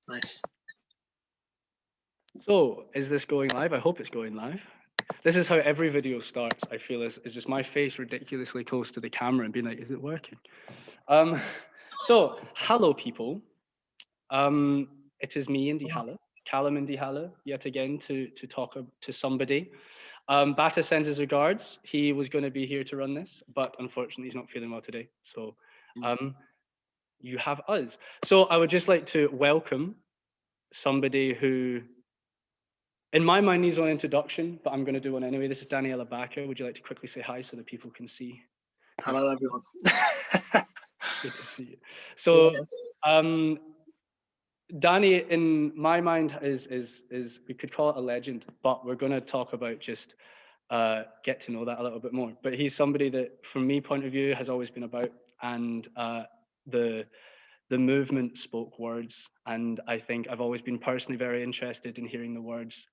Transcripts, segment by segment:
Nice. So, is this going live? I hope it's going live. This is how every video starts, I feel, is just my face ridiculously close to the camera and being like, is it working? So, hello, people. It is me, Indy Halle, Calum Indy Halle, yet again to talk to somebody. Bata sends his regards. He was going to be here to run this, but unfortunately he's not feeling well today. So you have us. So I would just like to welcome somebody who, in my mind, needs an introduction, but I'm going to do one anyway. This is Daniel Ilabaca. Would you like to quickly say hi so that people can see? Hello, everyone. Good to see you. So, Danny, in my mind, is we could call it a legend, but we're going to talk about just get to know that a little bit more. But he's somebody that, from me point of view, has always been about, and the movement spoke words, and I think I've always been personally very interested in hearing the words.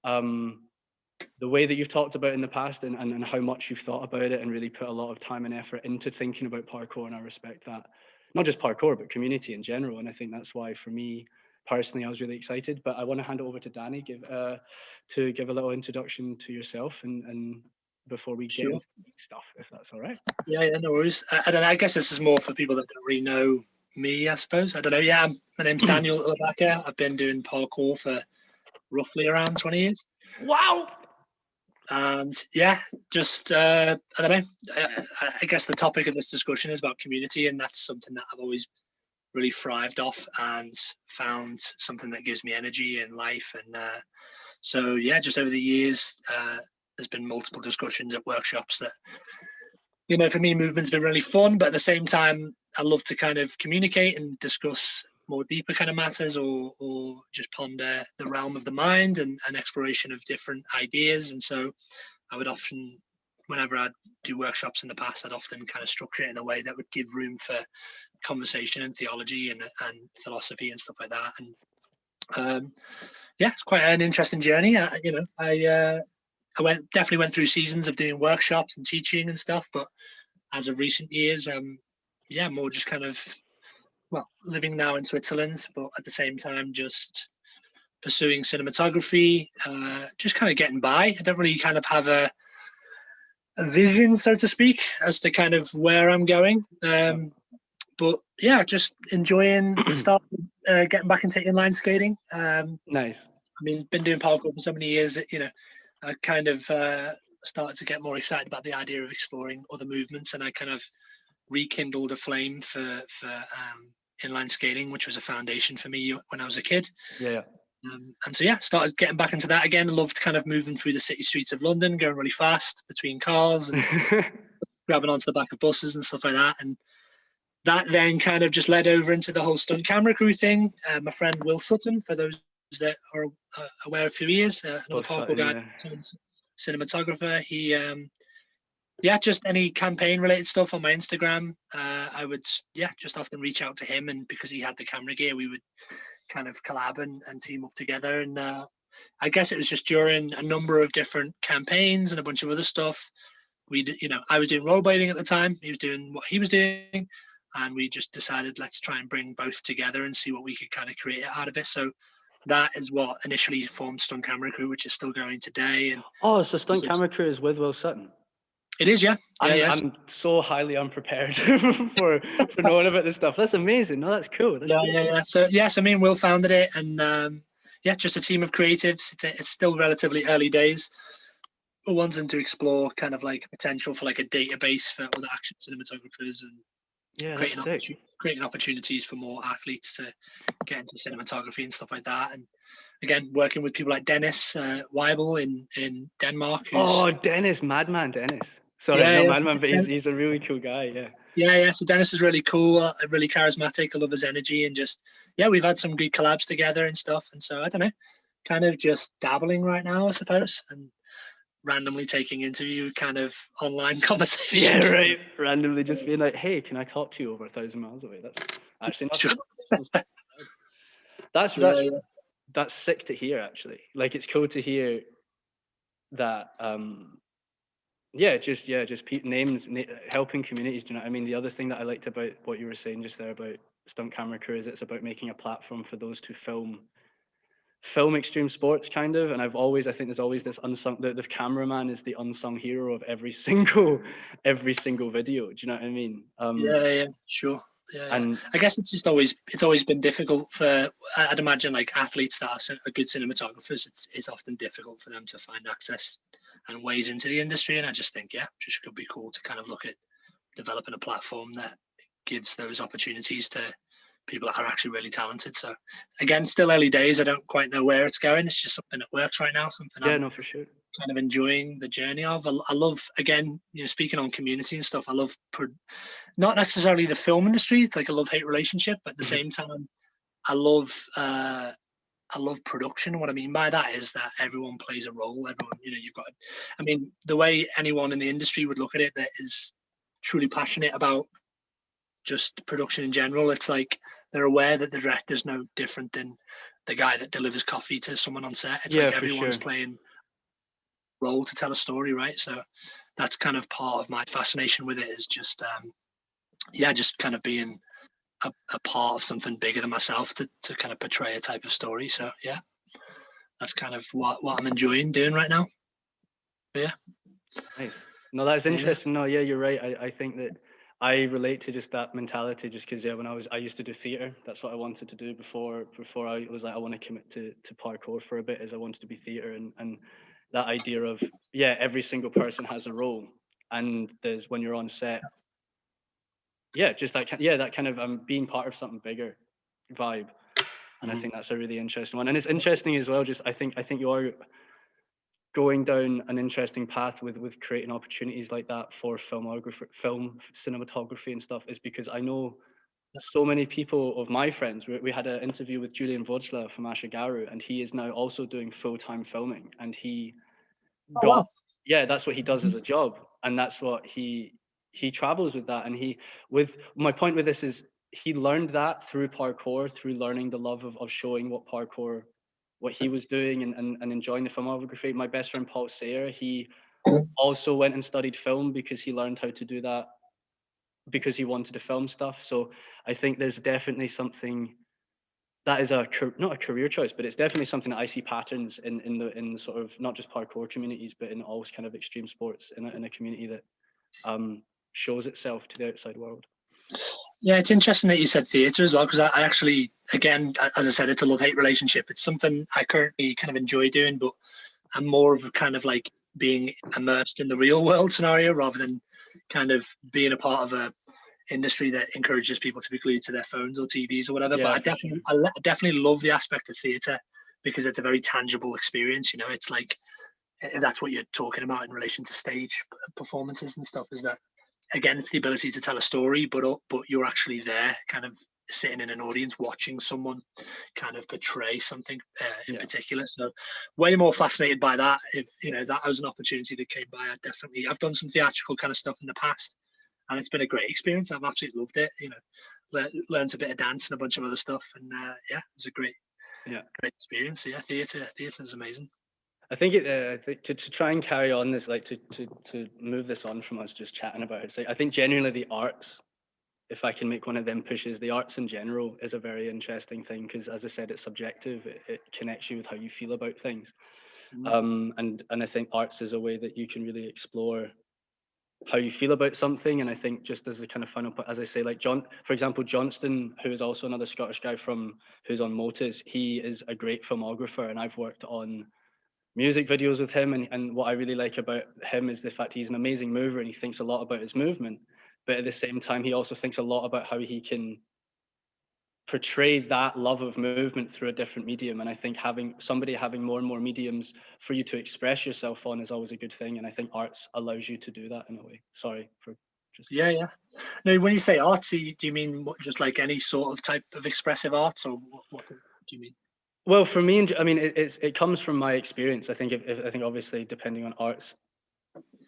The way that you've talked about in the past and how much you've thought about it and really put a lot of time and effort into thinking about parkour, and I respect that. Not just parkour, but community in general. And I think that's why, for me personally, I was really excited. But I want to hand it over to Danny to give a little introduction to yourself and before we get into stuff, if that's all right. Yeah, no worries. I don't know. I guess this is more for people that don't really know me, I suppose. I don't know. Yeah, my name's Daniel Ilabaca. I've been doing parkour for roughly around 20 years. Wow. And yeah, just I don't know. I guess the topic of this discussion is about community, and that's something that I've always really thrived off and found something that gives me energy in life. And so yeah, just over the years, there's been multiple discussions at workshops that, you know, for me, movement's been really fun, but at the same time, I love to kind of communicate and discuss more deeper kind of matters, or just ponder the realm of the mind and exploration of different ideas. And so I would often, whenever I'd do workshops in the past, I'd often kind of structure it in a way that would give room for conversation and theology and philosophy and stuff like that. And yeah, it's quite an interesting journey. I definitely went through seasons of doing workshops and teaching and stuff, but as of recent years, more just kind of, well, living now in Switzerland, but at the same time just pursuing cinematography, just kind of getting by. I don't really kind of have a vision, so to speak, as to kind of where I'm going. But yeah, just enjoying the start, getting back into inline skating. Nice. I mean, been doing parkour for so many years that, you know, I kind of started to get more excited about the idea of exploring other movements, and I kind of rekindled a flame for inline skating, which was a foundation for me when I was a kid. Yeah. And so yeah, started getting back into that again. Loved kind of moving through the city streets of London, going really fast between cars and grabbing onto the back of buses and stuff like that. And that then kind of just led over into the whole stunt camera crew thing. My friend Will Sutton, for those that are aware of who he is, another parkour guy, cinematographer. He, just any campaign related stuff on my Instagram, I would, just often reach out to him. And because he had the camera gear, we would kind of collab and team up together. And I guess it was just during a number of different campaigns and a bunch of other stuff. I was doing rollerblading at the time. He was doing what he was doing. And we just decided, let's try and bring both together and see what we could kind of create out of it. So that is what initially formed Stunt Camera Crew, which is still going today. And so Stunt Camera Crew is with Will Sutton. It is, yeah. I'm so highly unprepared for knowing about this stuff. That's amazing. No, that's cool. So me and Will founded it, and just a team of creatives. It's still relatively early days. We're wanting to explore kind of like potential for like a database for other action cinematographers and creating opportunities for more athletes to get into cinematography and stuff like that. And again, working with people like Dennis Weibel in Denmark. Dennis, Madman Dennis. Sorry, Madman, but he's a really cool guy, Yeah. So Dennis is really cool, really charismatic. I love his energy, and just, we've had some good collabs together and stuff. And so, I don't know, kind of just dabbling right now, I suppose, and randomly taking interview kind of online conversations. Yeah, right. Randomly just being like, hey, can I talk to you over 1,000 miles away? That's actually not That's sick to hear, actually. Like, it's cool to hear that just names helping communities. Do you know what I mean? The other thing that I liked about what you were saying just there about stunt camera crew is it's about making a platform for those to film extreme sports, kind of. And I think there's always this unsung, the cameraman is the unsung hero of every single video. Do you know what I mean? Yeah, sure. Yeah. And I guess it's always been difficult for, I'd imagine, like athletes that are good cinematographers. It's often difficult for them to find access and ways into the industry. And I just think, just could be cool to kind of look at developing a platform that gives those opportunities to people that are actually really talented. So again, still early days. I don't quite know where it's going. It's just something that works right now. Something yeah, I'm no, for sure. kind of enjoying the journey of. I love, again, speaking on community and stuff, I love not necessarily the film industry. It's like a love-hate relationship, but at the same time, I love production. What I mean by that is that everyone plays a role. Everyone, you've got, I mean, the way anyone in the industry would look at it that is truly passionate about just production in general, it's like they're aware that the director's no different than the guy that delivers coffee to someone on set. It's like everyone's playing a role to tell a story, right? So that's kind of part of my fascination with it, is just just kind of being a part of something bigger than myself to kind of portray a type of story. So yeah, that's kind of what I'm enjoying doing right now. But yeah. Nice. No, that's interesting. No, yeah, you're right. I think that I relate to just that mentality, just because when I used to do theatre. That's what I wanted to do before I was like, I want to commit to parkour for a bit, is I wanted to be theatre, and that idea of every single person has a role, and there's, when you're on set, just that kind of being part of something bigger vibe. And I think that's a really interesting one. And it's interesting as well, just I think you are going down an interesting path with creating opportunities like that for film cinematography and stuff, is because I know so many people of my friends. We had an interview with Julian Vodsla from Ashigaru, and he is now also doing full-time filming, and he got that's what he does as a job, and that's what he travels with that. And my point with this is, he learned that through parkour, through learning the love of showing what he was doing, and enjoying the filmography. My best friend Paul Sayer, he also went and studied film because he learned how to do that because he wanted to film stuff. So I think there's definitely something that is not a career choice, but it's definitely something that I see patterns in sort of not just parkour communities, but in all kind of extreme sports in a community that shows itself to the outside world. Yeah, it's interesting that you said theatre as well, because I actually, again, as I said, it's a love-hate relationship. It's something I currently kind of enjoy doing, but I'm more of kind of like being immersed in the real world scenario rather than kind of being a part of a industry that encourages people to be glued to their phones or TVs or whatever. But I definitely love the aspect of theatre, because it's a very tangible experience. It's like, that's what you're talking about in relation to stage performances and stuff, is that, again, it's the ability to tell a story, but you're actually there, kind of sitting in an audience watching someone kind of portray something in particular. So way more fascinated by that. If that was an opportunity that came by, I've done some theatrical kind of stuff in the past, and it's been a great experience. I've absolutely loved it. Learned a bit of dance and a bunch of other stuff, and it was a great experience. So yeah, theatre is amazing. I think to try and carry on this, like to move this on from us just chatting about it, I think genuinely the arts, if I can make one of them pushes, the arts in general is a very interesting thing, because, as I said, it's subjective. It connects you with how you feel about things. And I think arts is a way that you can really explore how you feel about something. And I think, just as a kind of final point, as I say, like for example, Johnston, who is also another Scottish guy who's on Motus, he is a great filmographer, and I've worked on music videos with him, and what I really like about him is the fact he's an amazing mover, and he thinks a lot about his movement, but at the same time he also thinks a lot about how he can portray that love of movement through a different medium. And I think having more and more mediums for you to express yourself on is always a good thing, and I think arts allows you to do that in a way. Sorry for just No, when you say artsy, do you mean just like any sort of type of expressive arts, or what do you mean? Well, for me, I mean, it comes from my experience. I think I think obviously, depending on arts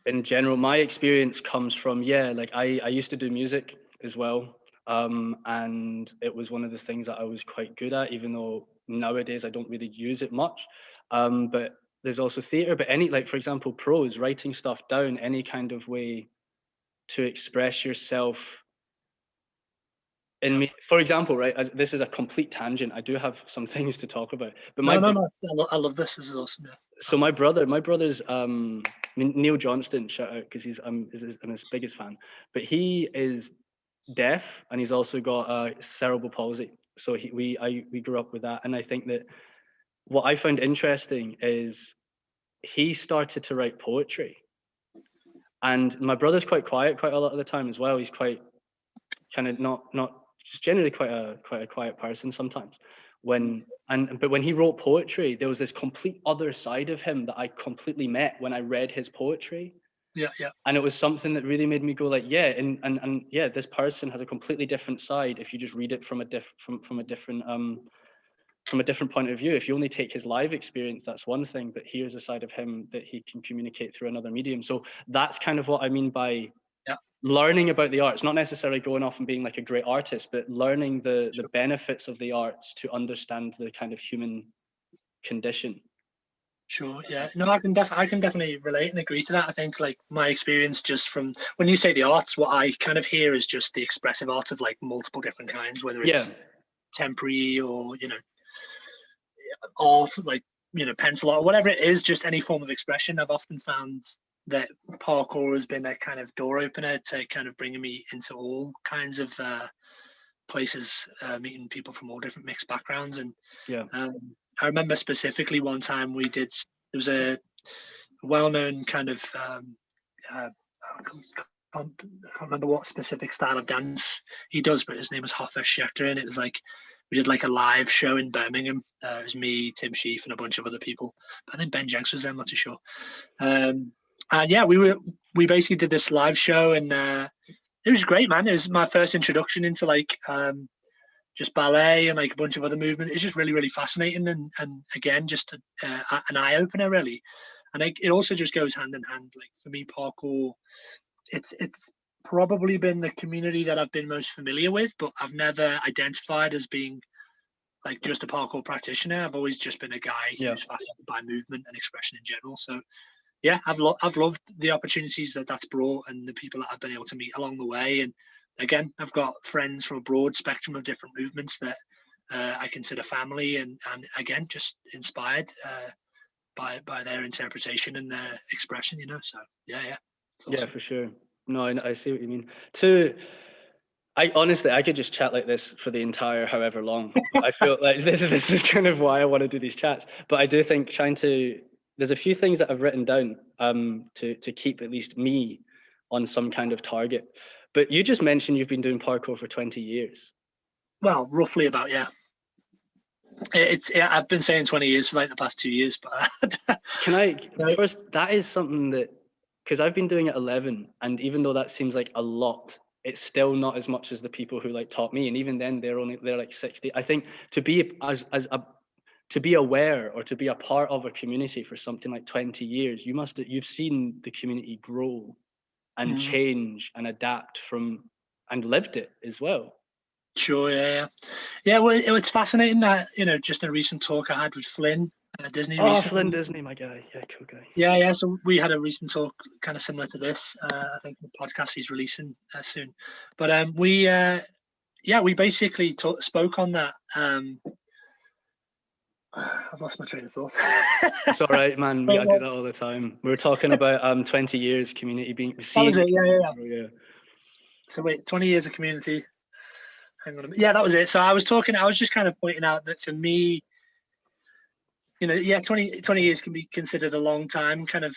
in general, my experience comes from like I used to do music as well, and it was one of the things that I was quite good at, even though nowadays I don't really use it much. But there's also theatre. But like, for example, prose, writing stuff down, any kind of way to express yourself in me, for example, right, this is a complete tangent. I do have some things to talk about, but no. I love this. This is awesome. Yeah. So my brother's Neil Johnston, shout out, because I'm his biggest fan, but he is deaf and he's also got cerebral palsy. So we grew up with that, and I think that what I found interesting is he started to write poetry, and my brother's quite quiet quite a lot of the time as well. He's quite kind of not just generally quite a quiet person sometimes. But when he wrote poetry, there was this complete other side of him that I completely met when I read his poetry. Yeah. And it was something that really made me go like, yeah, and yeah, this person has a completely different side if you just read it from a different point of view. If you only take his live experience, that's one thing, but here's a side of him that he can communicate through another medium. So that's kind of what I mean by learning about the arts, not necessarily going off and being like a great artist, but learning the benefits of the arts to understand the kind of human condition. Sure. Yeah. No, I can definitely relate and agree to that. I think like my experience just from when you say the arts, what I kind of hear is just the expressive arts of like multiple different kinds, whether it's temporary or, you know, art, like, you know, pencil art, whatever it is, just any form of expression. I've often found that parkour has been a kind of door opener to kind of bringing me into all kinds of places, meeting people from all different mixed backgrounds. And I remember specifically one time there was a well-known kind of I can't remember what specific style of dance he does, but his name was Hoffer Schechter, and it was like we did like a live show in Birmingham. It was me, Tim Sheaf, and a bunch of other people. But I think Ben Jenks was there, I'm not too sure. And yeah, we basically did this live show, and it was great, man. It was my first introduction into like just ballet and like a bunch of other movement. It's just really, really fascinating, and again, just an eye opener, really. And it also just goes hand in hand. Like for me, parkour, it's probably been the community that I've been most familiar with, but I've never identified as being like just a parkour practitioner. I've always just been a guy who's fascinated by movement and expression in general. So yeah, I've loved the opportunities that's brought and the people that I've been able to meet along the way. And again, I've got friends from a broad spectrum of different movements that I consider family, and again, just inspired by their interpretation and their expression, you know. So yeah, awesome. For sure. No, I see what you mean. I honestly, I could just chat like this for the entire however long. I feel like this is kind of why I want to do these chats. But I do think there's a few things that I've written down to keep at least me on some kind of target. But you just mentioned you've been doing parkour for 20 years. Well, roughly about, yeah. I've been saying 20 years for like the past 2 years, but first, that is something that, because I've been doing it 11, and even though that seems like a lot, it's still not as much as the people who like taught me, and even then they're like 60. I think to be aware or to be a part of a community for something like 20 years, you've seen the community grow and change and adapt and lived it as well. Sure, yeah. Well, it's fascinating that, you know, just a recent talk I had with Flynn Disney. Recently. Flynn Disney, my guy. Yeah, cool guy. Yeah. So we had a recent talk kind of similar to this. I think the podcast he's releasing soon. But we basically spoke on that. I've lost my train of thought. It's all right, man. I do that all the time. We were talking about 20 years community being seen. That was it, yeah. So wait, 20 years of community. Hang on a minute. Yeah, that was it. So I was just kind of pointing out that for me, you know, 20 years can be considered a long time, kind of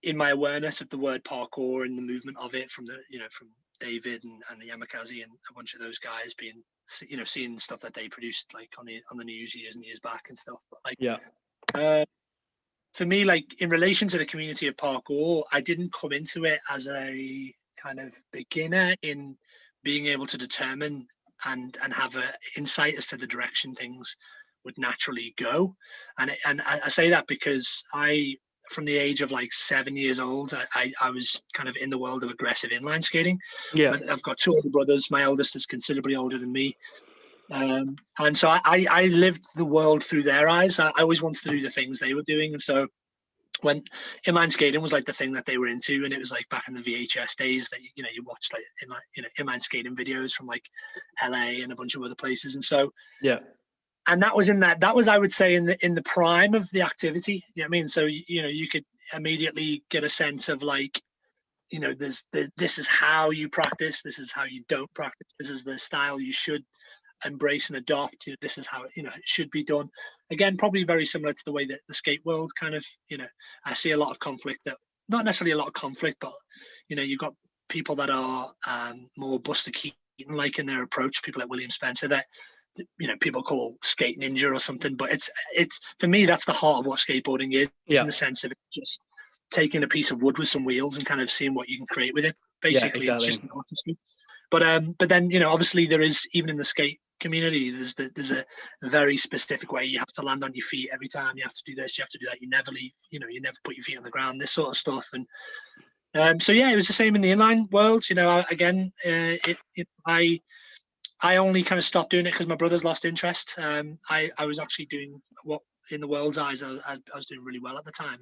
in my awareness of the word parkour and the movement of it from David and the Yamakasi and a bunch of those guys being, you know, seeing stuff that they produced like on the news years and years back and stuff. But like, for me, like in relation to the community of parkour, I didn't come into it as a kind of beginner in being able to determine and have an insight as to the direction things would naturally go. And I say that because from the age of like 7 years old, I was kind of in the world of aggressive inline skating. Yeah. I've got two older brothers. My eldest is considerably older than me. And so I lived the world through their eyes. I always wanted to do the things they were doing. And so when inline skating was like the thing that they were into, and it was like back in the VHS days that you watched like inline skating videos from like LA and a bunch of other places, and so yeah, and that was I would say in the prime of the activity. You know what I mean? So you could immediately get a sense of like, this is how you practice, this is how you don't practice, this is the style you should embrace and adopt. This is how it should be done. Again, probably very similar to the way that the skate world kind of, I see a lot of conflict, that not necessarily a lot of conflict, but you've got people that are more Buster Keaton like in their approach, people like William Spencer, that people call skate ninja or something, but it's for me, that's the heart of what skateboarding is, in the sense of just taking a piece of wood with some wheels and kind of seeing what you can create with it. Basically, exactly. It's just an artistry. But then obviously there is, even in the skate community, there's a very specific way you have to land on your feet every time. You have to do this, you have to do that. You never leave, you never put your feet on the ground. This sort of stuff. And so yeah, it was the same in the inline world. I only kind of stopped doing it because my brothers lost interest. I was actually doing what, in the world's eyes, I was doing really well at the time,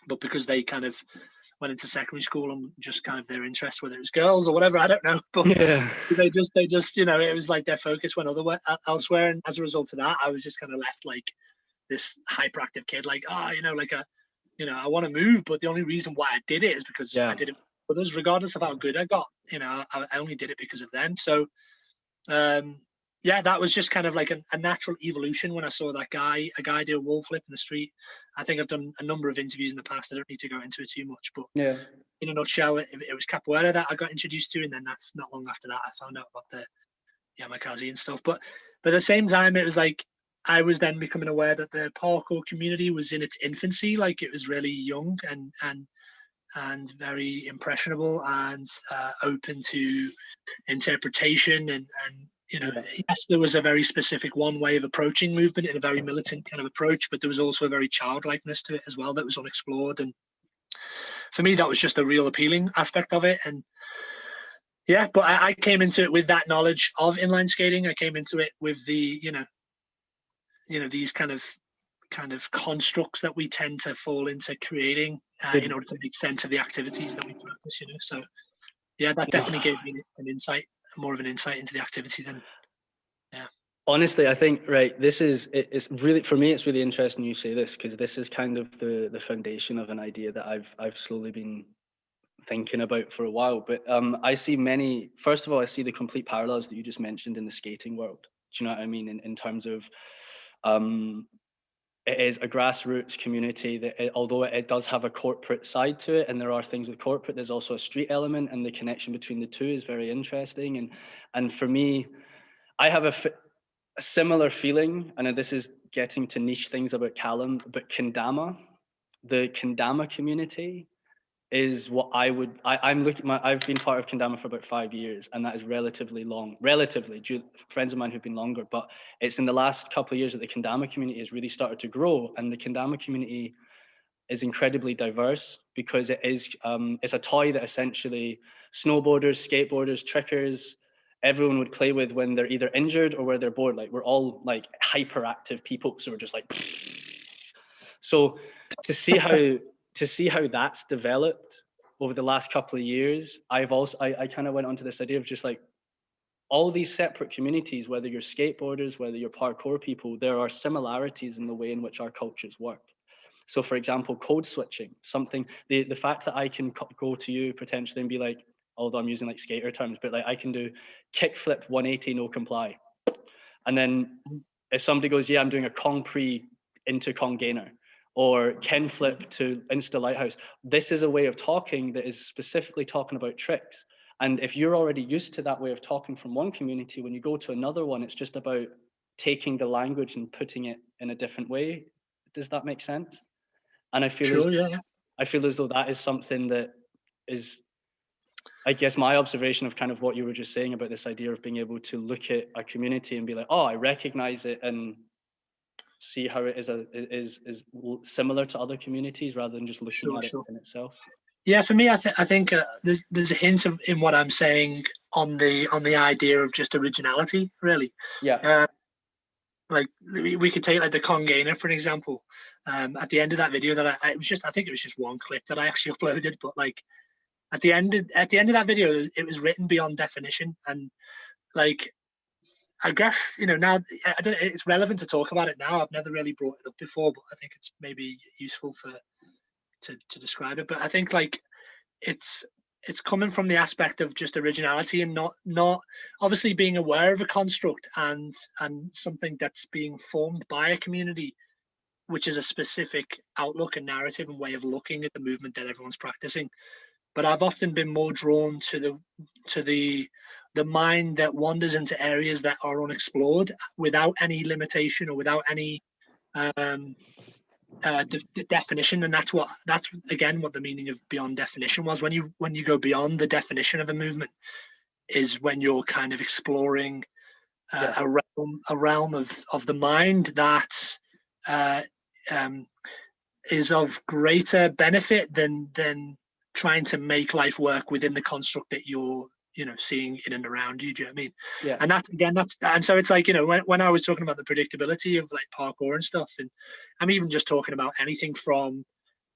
but because they kind of went into secondary school and just kind of their interest, whether it was girls or whatever, I don't know, but they just it was like their focus went elsewhere, and as a result of that, I was just kind of left like this hyperactive kid, like I want to move, but the only reason why I did it is because I did it with others, regardless of how good I got. I only did it because of them. So that was just kind of like a natural evolution when I saw a guy do a wall flip in the street. I think I've done a number of interviews in the past. I don't need to go into it too much, but in a nutshell, it was capoeira that I got introduced to, and then that's not long after that I found out about the yamakasi and stuff. But at the same time, it was like I was then becoming aware that the parkour community was in its infancy, like it was really young and very impressionable and open to interpretation and yes, there was a very specific one way of approaching movement and a very militant kind of approach, but there was also a very childlikeness to it as well that was unexplored. And for me, that was just a real appealing aspect of it. And but I came into it with that knowledge of inline skating. I came into it with the these kind of constructs that we tend to fall into creating in order to make sense of the activities that we practice. So that definitely gave me more of an insight into the activity than Honestly, I think it's really, for me, it's really interesting you say this, because this is kind of the foundation of an idea that I've slowly been thinking about for a while. But I see first of all, I see the complete parallels that you just mentioned in the skating world. Do you know what I mean? In terms of it is a grassroots community that, although it does have a corporate side to it, and there are things with corporate, there's also a street element, and the connection between the two is very interesting. And for me, I have a similar feeling, and this is getting to niche things about Calum, but kendama, the kendama community is what I've been part of kendama for about 5 years, and that is relatively friends of mine who've been longer, but it's in the last couple of years that the kendama community has really started to grow. And the kendama community is incredibly diverse because it's a toy that essentially snowboarders, skateboarders, trickers, everyone would play with when they're either injured or where they're bored. Like, we're all like hyperactive people, so we're just like so to see how that's developed over the last couple of years, I kind of went onto this idea of just like all these separate communities, whether you're skateboarders, whether you're parkour people, there are similarities in the way in which our cultures work. So for example, code switching, the fact that I can go to you potentially and be like, although I'm using like skater terms, but like I can do kickflip 180, no comply. And then if somebody goes, yeah, I'm doing a Kong pre into Kong gainer, or Ken flip to Insta Lighthouse. This is a way of talking that is specifically talking about tricks. And if you're already used to that way of talking from one community, when you go to another one, it's just about taking the language and putting it in a different way. Does that make sense? And I feel I feel as though that is something that is, I guess, my observation of kind of what you were just saying about this idea of being able to look at a community and be like, oh, I recognize it, and see how it is similar to other communities rather than just looking at it in itself. Yeah, for me, I think there's a hint in what I'm saying on the idea of just originality, really. Yeah. like we could take like the Congainer for an example. At the end of that video that I think it was just one clip that I actually uploaded, but like at the end of that video, it was written beyond definition, and like I guess now I don't. It's relevant to talk about it now. I've never really brought it up before, but I think it's maybe useful to describe it. But I think like it's coming from the aspect of just originality and not obviously being aware of a construct and something that's being formed by a community, which is a specific outlook and narrative and way of looking at the movement that everyone's practicing. But I've often been more drawn to the mind that wanders into areas that are unexplored without any limitation or without any definition, and that's again what the meaning of beyond definition was. When you go beyond the definition of a movement is when you're kind of exploring a realm of the mind that is of greater benefit than trying to make life work within the construct that you're seeing in and around you. Do you know what I mean? Yeah. And so it's like, when I was talking about the predictability of like parkour and stuff, and I'm even just talking about anything from,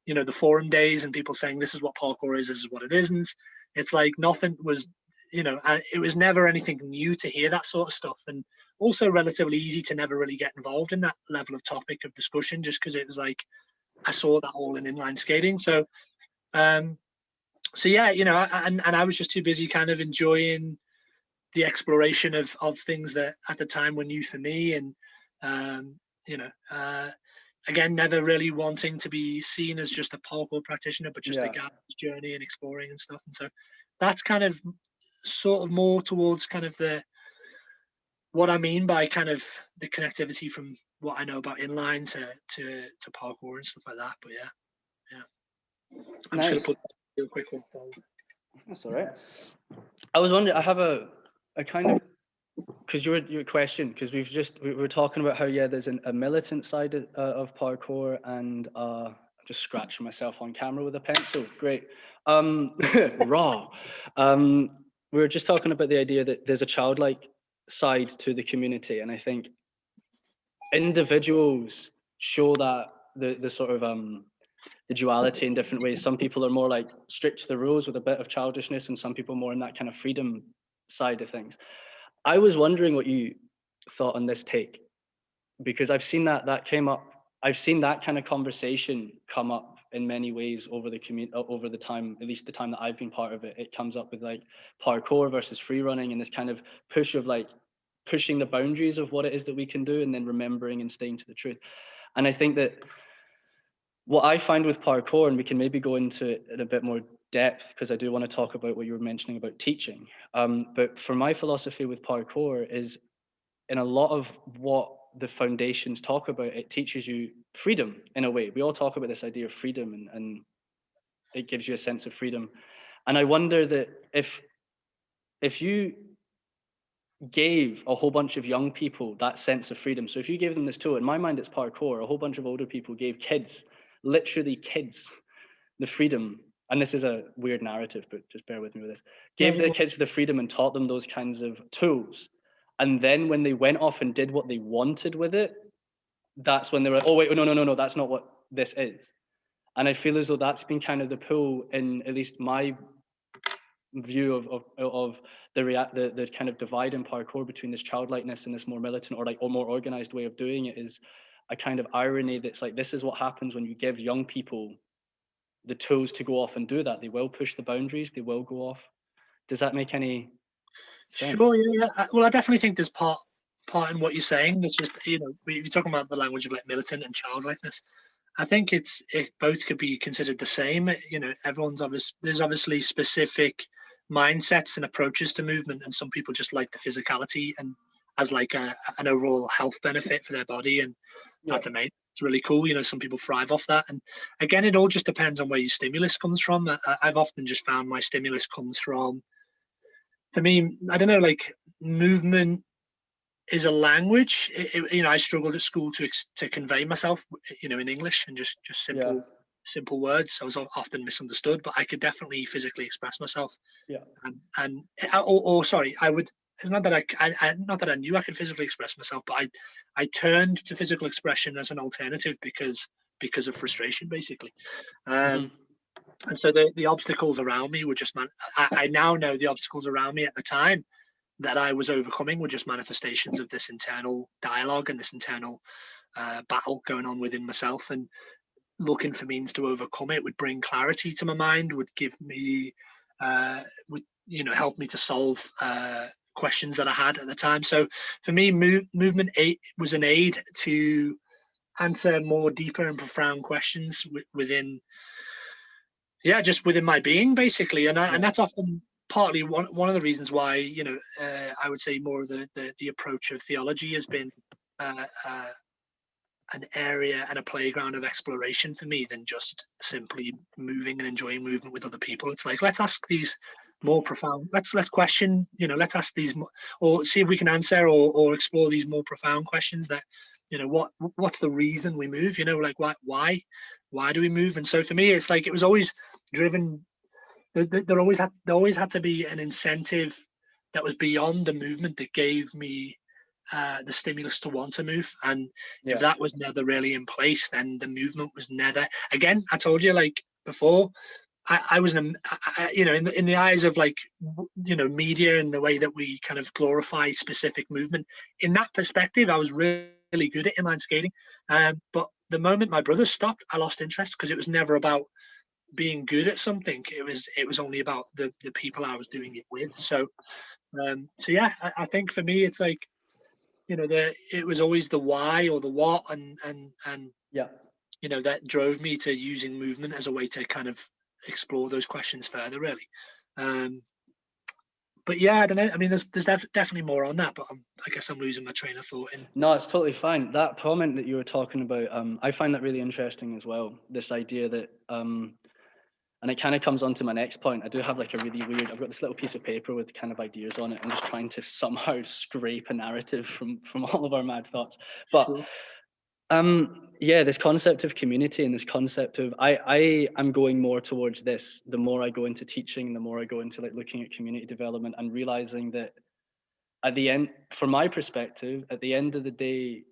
the forum days and people saying this is what parkour is, this is what it isn't. It's like nothing was, it was never anything new to hear that sort of stuff, and also relatively easy to never really get involved in that level of topic of discussion, just because it was like I saw that all in inline skating. So yeah, and I was just too busy kind of enjoying the exploration of things that at the time were new for me, and again, never really wanting to be seen as just a parkour practitioner, but just a guy on his journey and exploring and stuff. And so that's kind of sort of more towards kind of what I mean by kind of the connectivity from what I know about inline to parkour and stuff like that. But yeah. I'm Nice. just gonna put a quick one forward. That's all right. I was wondering, I have a kind of, because your question, because we were talking about how there's a militant side of parkour, and I'm just scratching myself on camera with a pencil. Great. Raw. We were just talking about the idea that there's a childlike side to the community, and I think individuals show that the sort of the duality in different ways. Some people are more like strict to the rules with a bit of childishness, and some people more in that kind of freedom side of things. I was wondering what you thought on this take, because I've seen that came up. I've seen that kind of conversation come up in many ways over the time, at least the time that I've been part of it. It comes up with like parkour versus free running, and this kind of push of like pushing the boundaries of what it is that we can do, and then remembering and staying to the truth. And I think that what I find with parkour, and we can maybe go into it in a bit more depth, because I do want to talk about what you were mentioning about teaching. But for my philosophy with parkour is, in a lot of what the foundations talk about, it teaches you freedom in a way. We all talk about this idea of freedom, and it gives you a sense of freedom. And I wonder that if you gave a whole bunch of young people that sense of freedom, so if you gave them this tool, in my mind it's parkour, a whole bunch of older people gave kids, literally kids, the freedom, and this is a weird narrative, but just bear with me with this, gave the kids the freedom and taught them those kinds of tools. And then when they went off and did what they wanted with it, that's when they were, oh wait, no, that's not what this is. And I feel as though that's been kind of the pull, in at least my view of the kind of divide in parkour between this childlikeness and this more militant or more organized way of doing it, is a kind of irony that's like, this is what happens when you give young people the tools to go off and do that. They will push the boundaries, they will go off. Does that make any sense? Sure, yeah. Well, I definitely think there's part in what you're saying. It's just, if you're talking about the language of like militant and childlikeness, I think it both could be considered the same. There's obviously specific mindsets and approaches to movement, and some people just like the physicality and as like an overall health benefit for their body, and that's amazing. It's really cool. Some people thrive off that, and again, it all just depends on where your stimulus comes from. I've often just found my stimulus comes from, for me, I don't know, like movement is a language. I struggled at school to convey myself, in English, and just simple words. I was often misunderstood, but I could definitely physically express myself. Yeah. Sorry, I would it's not that not that I knew I could physically express myself, but I turned to physical expression as an alternative because of frustration, basically. And so the obstacles around me were just, I now know the obstacles around me at the time that I was overcoming were just manifestations of this internal dialogue and this internal battle going on within myself, and looking for means to overcome it would bring clarity to my mind, would give me, would, you know, help me to solve questions that I had at the time. So for me, movement was an aid to answer more deeper and profound questions within, just within my being, basically. And that's often partly one of the reasons why, you know, I would say more of the approach of theology has been an area and a playground of exploration for me than just simply moving and enjoying movement with other people. It's like, let's ask these more profound, let's question, you know, let's ask these or see if we can answer or explore these more profound questions that, you know, what's the reason we move, you know, like why do we move? And so for me, it's like, it was always driven, there always had to be an incentive that was beyond the movement that gave me the stimulus to want to move. And if that was never really in place, then the movement was never. Again, I told you, like before, I was, you know, in the eyes of, like, you know, media and the way that we kind of glorify specific movement, in that perspective, I was really good at inline skating. But the moment my brother stopped, I lost interest, because it was never about being good at something. It was only about the people I was doing it with. So yeah, I think for me, it's like, you know, it was always the why or the what, and you know, that drove me to using movement as a way to kind of explore those questions further, really. But yeah, I don't know. I mean, there's definitely more on that, but I guess I'm losing my train of thought. No, it's totally fine. That comment that you were talking about, I find that really interesting as well. This idea that, and it kind of comes on to my next point. I do have like a really weird, I've got this little piece of paper with kind of ideas on it. I'm just trying to somehow scrape a narrative from all of our mad thoughts. But Sure. Yeah, this concept of community and this concept of, I am going more towards this, the more I go into teaching, the more I go into like looking at community development, and realizing that at the end, from my perspective, at the end of the day,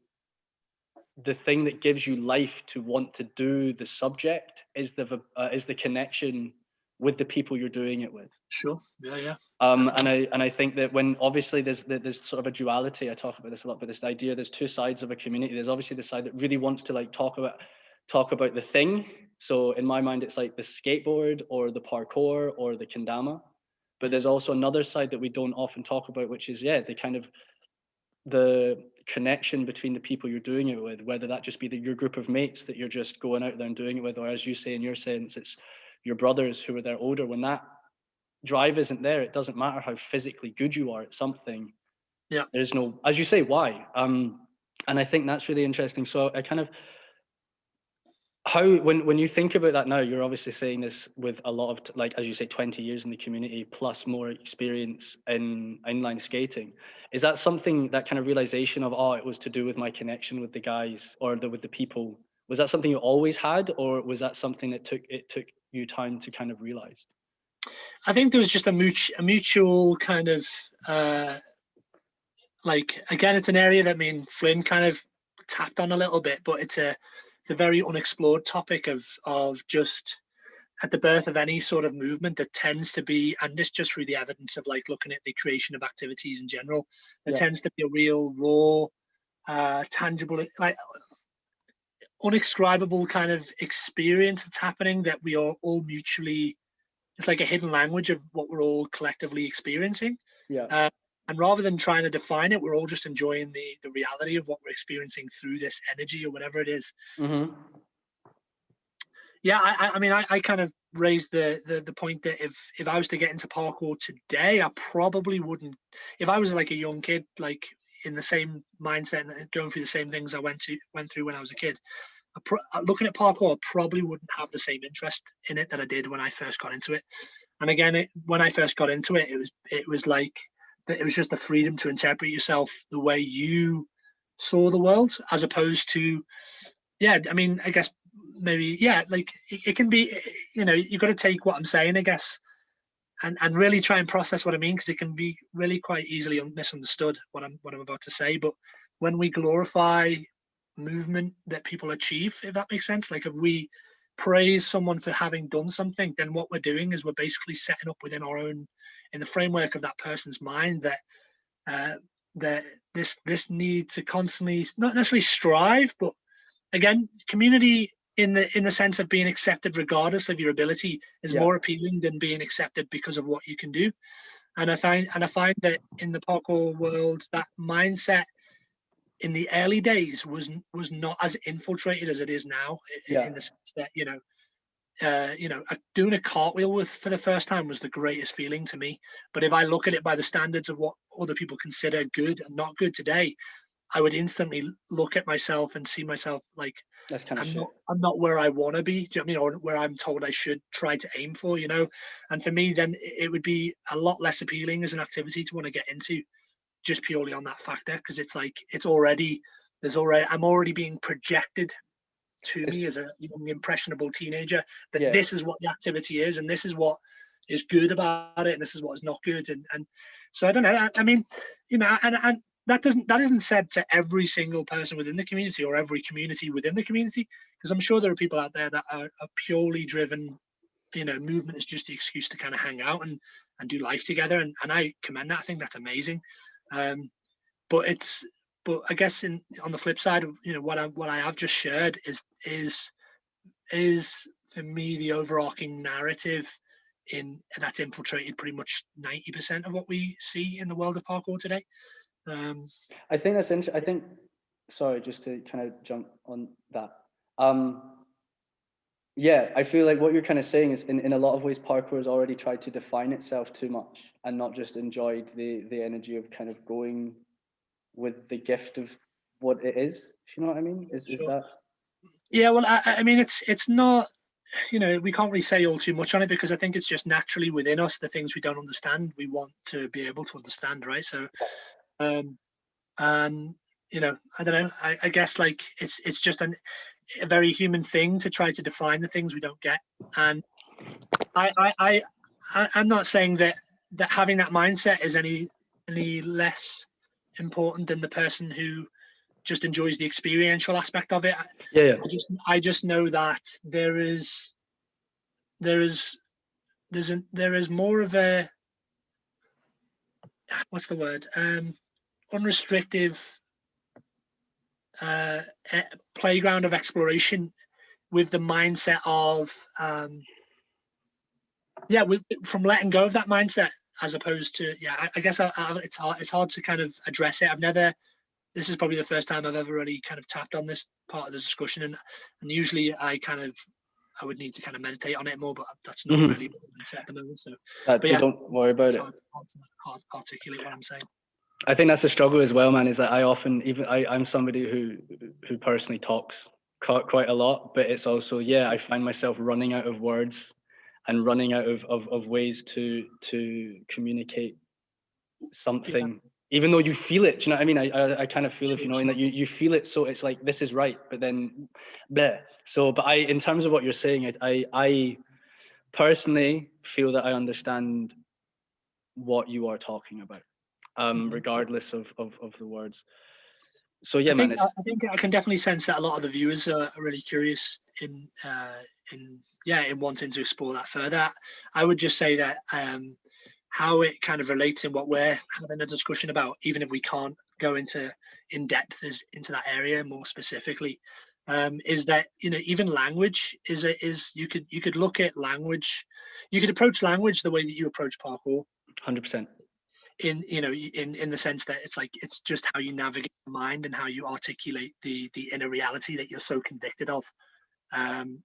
the thing that gives you life to want to do the subject is the connection with the people you're doing it with. Sure. Yeah. And I think that when obviously there's sort of a duality, I talk about this a lot, but this idea, there's two sides of a community. There's obviously the side that really wants to like talk about the thing. So in my mind, it's like the skateboard or the parkour or the kendama. But there's also another side that we don't often talk about, which is the kind of the connection between the people you're doing it with, whether that just be your group of mates that you're just going out there and doing it with, or as you say in your sense, it's your brothers who are there older. When that drive isn't there, it doesn't matter how physically good you are at something. Yeah. There's no, as you say, why. And I think that's really interesting. So I kind of, when you think about that now, you're obviously saying this with a lot of, like, as you say, 20 years in the community plus more experience in inline skating. Is that something, that kind of realization of, it was to do with my connection with the guys or with the people, was that something you always had, or was that something that took you time to kind of realize? I think there was just a mutual kind of like, again, it's an area that me and Flynn kind of tapped on a little bit, but it's a very unexplored topic of just at the birth of any sort of movement that tends to be, and this just through the evidence of like looking at the creation of activities in general, there tends to be a real raw, tangible, like unexcribable kind of experience that's happening that we are all mutually, it's like a hidden language of what we're all collectively experiencing. And rather than trying to define it, we're all just enjoying the reality of what we're experiencing through this energy or whatever it is. Yeah, I mean, I kind of raised the point that if I was to get into parkour today, I probably wouldn't. If I was like a young kid, like in the same mindset and going through the same things I went through when I was a kid, looking at parkour, I probably wouldn't have the same interest in it that I did when I first got into it. And again, when I first got into it, it was like that. It was just the freedom to interpret yourself the way you saw the world, as opposed to, I mean, I guess maybe, like it can be, you know, you've got to take what I'm saying, I guess, and really try and process what I mean, because it can be really quite easily misunderstood what I'm about to say. But when we glorify movement that people achieve, if that makes sense, like if we praise someone for having done something, then what we're doing is we're basically setting up within our own, in the framework of that person's mind, that this need to constantly not necessarily strive, but again, community in the sense of being accepted regardless of your ability is more appealing than being accepted because of what you can do. And I find that in the parkour world, that mindset in the early days was not as infiltrated as it is now, in the sense that doing a cartwheel for the first time was the greatest feeling to me. But if I look at it by the standards of what other people consider good and not good today, I would instantly look at myself and see myself like, That's kind of I'm not where I want to be, do you know what I mean? Or where I'm told I should try to aim for, And for me, then it would be a lot less appealing as an activity to want to get into, just purely on that factor, because it's like I'm already being projected to me as a young impressionable teenager that this is what the activity is, and this is what is good about it, and this is what is not good, and so I don't know. I mean, and that isn't said to every single person within the community or every community within the community, because I'm sure there are people out there that are purely driven. Movement is just the excuse to kind of hang out and do life together, and I commend that. I think that's amazing. But I guess on the flip side of what I have just shared is for me the overarching narrative that's infiltrated pretty much 90% of what we see in the world of parkour today. I think that's interesting. I think, sorry, just to kind of jump on that. Yeah, I feel like what you're kind of saying is in a lot of ways, parkour has already tried to define itself too much and not just enjoyed the energy of kind of going with the gift of what it is. If you know what I mean? Is that? Yeah, well, I mean, it's not, we can't really say all too much on it, because I think it's just naturally within us, the things we don't understand, we want to be able to understand, right? So, and I don't know, I guess like it's just a very human thing to try to define the things we don't get. And I'm not saying that having that mindset is any less important than the person who just enjoys the experiential aspect of it. I just know that there is more of a, what's the word, unrestrictive playground of exploration, with the mindset of from letting go of that mindset, as opposed to I guess it's hard to kind of address it. This is probably the first time I've ever really kind of tapped on this part of the discussion, and usually I would need to kind of meditate on it more, but that's not really what I'm mindset at the moment. So, don't worry about it. Hard to articulate what I'm saying. I think that's the struggle as well, man. Is that I often, I'm somebody who personally talks quite a lot, but it's also I find myself running out of words and running out of ways to communicate something. Even though you feel it, do you know what I mean? I kind of feel, and that you feel it, so it's like, this is right, but then bleh. So, but in terms of what you're saying, I personally feel that I understand what you are talking about, regardless of the words. So I think I can definitely sense that a lot of the viewers are really curious in wanting to explore that further. I would just say that how it kind of relates in what we're having a discussion about, even if we can't go into in depth into that area more specifically, is that even language is you could look at language, you could approach language the way that you approach parkour. 100%. In the sense that it's just how you navigate the mind and how you articulate the inner reality that you're so convicted of, and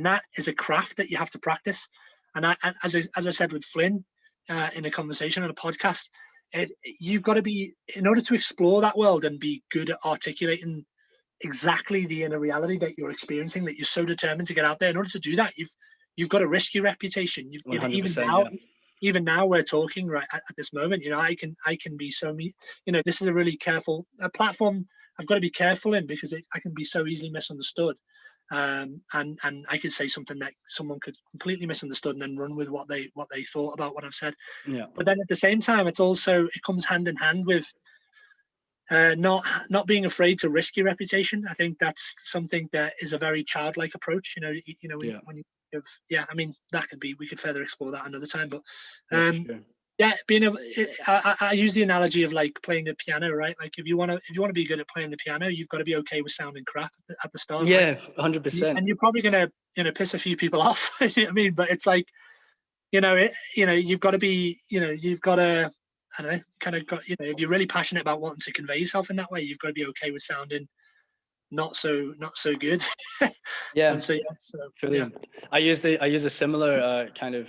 that is a craft that you have to practice. And as I said with Flynn, in a conversation on a podcast, you've got to be, in order to explore that world and be good at articulating exactly the inner reality that you're experiencing, that you're so determined to get out there. In order to do that, you've got to risk your reputation. Even now we're talking right at this moment. I can be so this is a really careful platform. I've got to be careful in, because I can be so easily misunderstood. and I could say something that someone could completely misunderstood and then run with what they thought about what I've said. Yeah. But then at the same time, it comes hand in hand with not being afraid to risk your reputation. I think that's something that is a very childlike approach. When you have, I mean, we could further explore that another time. But Sure. I use the analogy of like playing the piano, right? Like if you want to be good at playing the piano, you've got to be okay with sounding crap at the start. Yeah, like, 100%. and you're probably gonna piss a few people off. You know what I mean? But it's like, you've got to be, you've got to, I don't know, kind of got, if you're really passionate about wanting to convey yourself in that way, you've got to be okay with sounding not so good. Yeah. And so Brilliant. Yeah. I use a similar kind of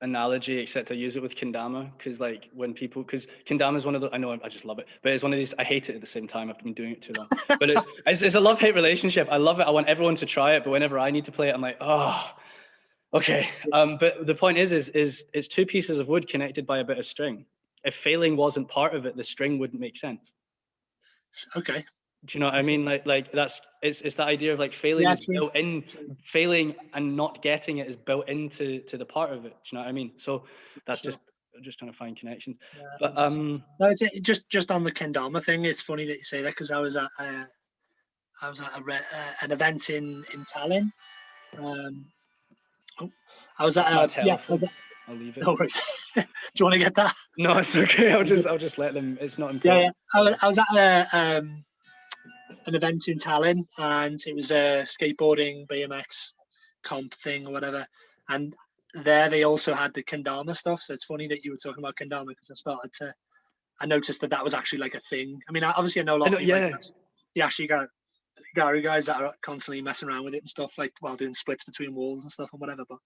analogy, except I use it with kendama, because because kendama is one of the, I know I just love it, but it's one of these, I hate it at the same time. I've been doing it too long. But it's a love-hate relationship. I love it. I want everyone to try it, but whenever I need to play it, I'm like, oh, okay. But the point is it's two pieces of wood connected by a bit of string. If failing wasn't part of it, the string wouldn't make sense. Okay. Do you know what I mean? Like it's that idea of like failing is built in, failing and not getting it is built into the part of it. Do you know what I mean? So that's just trying to find connections. Yeah, but no, it's just on the kendama thing. It's funny that you say that, because I was at an event in Tallinn. I was at I'll leave it. No worries. Do you want to get that? No, it's okay. I'll just let them. It's not important. Yeah. I was at an event in Tallinn, and it was a skateboarding BMX comp thing or whatever. And there they also had the kendama stuff. So it's funny that you were talking about kendama, because I noticed that was actually like a thing. I mean, obviously I know a lot of people. Yeah. You actually got Gary guys that are constantly messing around with it and stuff, like while doing splits between walls and stuff and whatever. But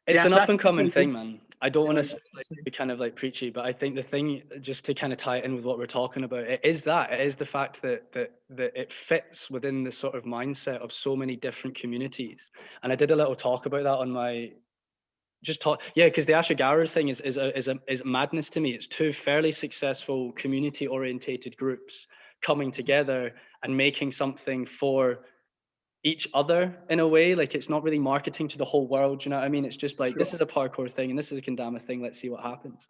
it's an up and coming thing, man. I don't want to be kind of like preachy, but I think the thing, just to kind of tie it in with what we're talking about, it is the fact that it fits within the sort of mindset of so many different communities. And I did a little talk about that on my because the Ashigaru thing is madness to me. It's two fairly successful community orientated groups coming together and making something for each other in a way. Like, it's not really marketing to the whole world, you know what I mean? It's just like, this is a parkour thing and this is a kendama thing, let's see what happens.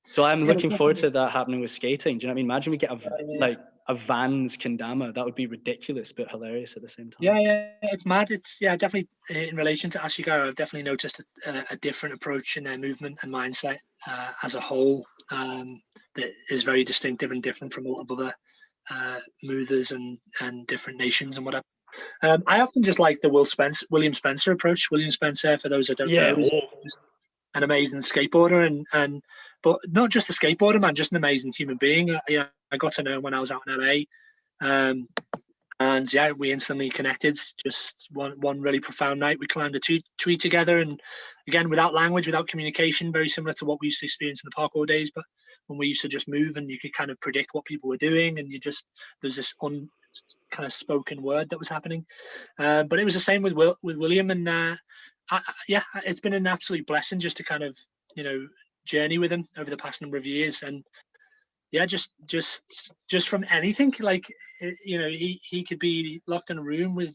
So I'm looking forward to that happening with skating. Do you know what I mean? Imagine we get a Vans kendama. That would be ridiculous but hilarious at the same time. Yeah, it's mad. It's definitely in relation to Ashigaru, I've definitely noticed a different approach in their movement and mindset as a whole, that is very distinctive and different from a lot of other movers and different nations and whatever. I often just like the William Spencer approach. William Spencer, for those that don't know, is just an amazing skateboarder, and but not just a skateboarder, man, just an amazing human being. I got to know him when I was out in LA, and we instantly connected. Just one really profound night. We climbed a tree together, and again, without language, without communication, very similar to what we used to experience in the parkour days. But when we used to just move, and you could kind of predict what people were doing, and there's this kind of spoken word that was happening. But it was the same with William, and it's been an absolute blessing just to kind of journey with him over the past number of years. And just from anything, like he could be locked in a room with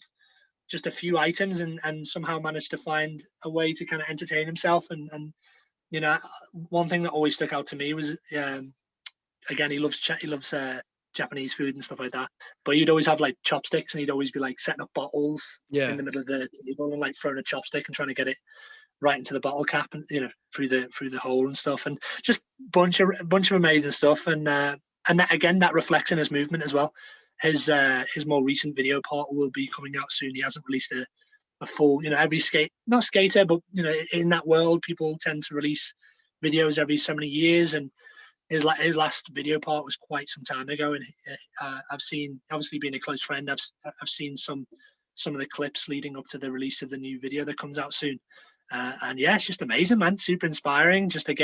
just a few items and somehow manage to find a way to kind of entertain himself. And one thing that always stuck out to me was again, he loves Japanese food and stuff like that, but he'd always have like chopsticks, and he'd always be like setting up bottles in the middle of the table and like throwing a chopstick and trying to get it right into the bottle cap and through the hole and stuff, and just bunch of amazing stuff. And that again, that reflects in his movement as well. His more recent video part will be coming out soon. He hasn't released a full, every not skater, but in that world, people tend to release videos every so many years, and his last video part was quite some time ago. And I've seen, obviously being a close friend, I've seen some of the clips leading up to the release of the new video that comes out soon. And it's just amazing, man. Super inspiring. Just a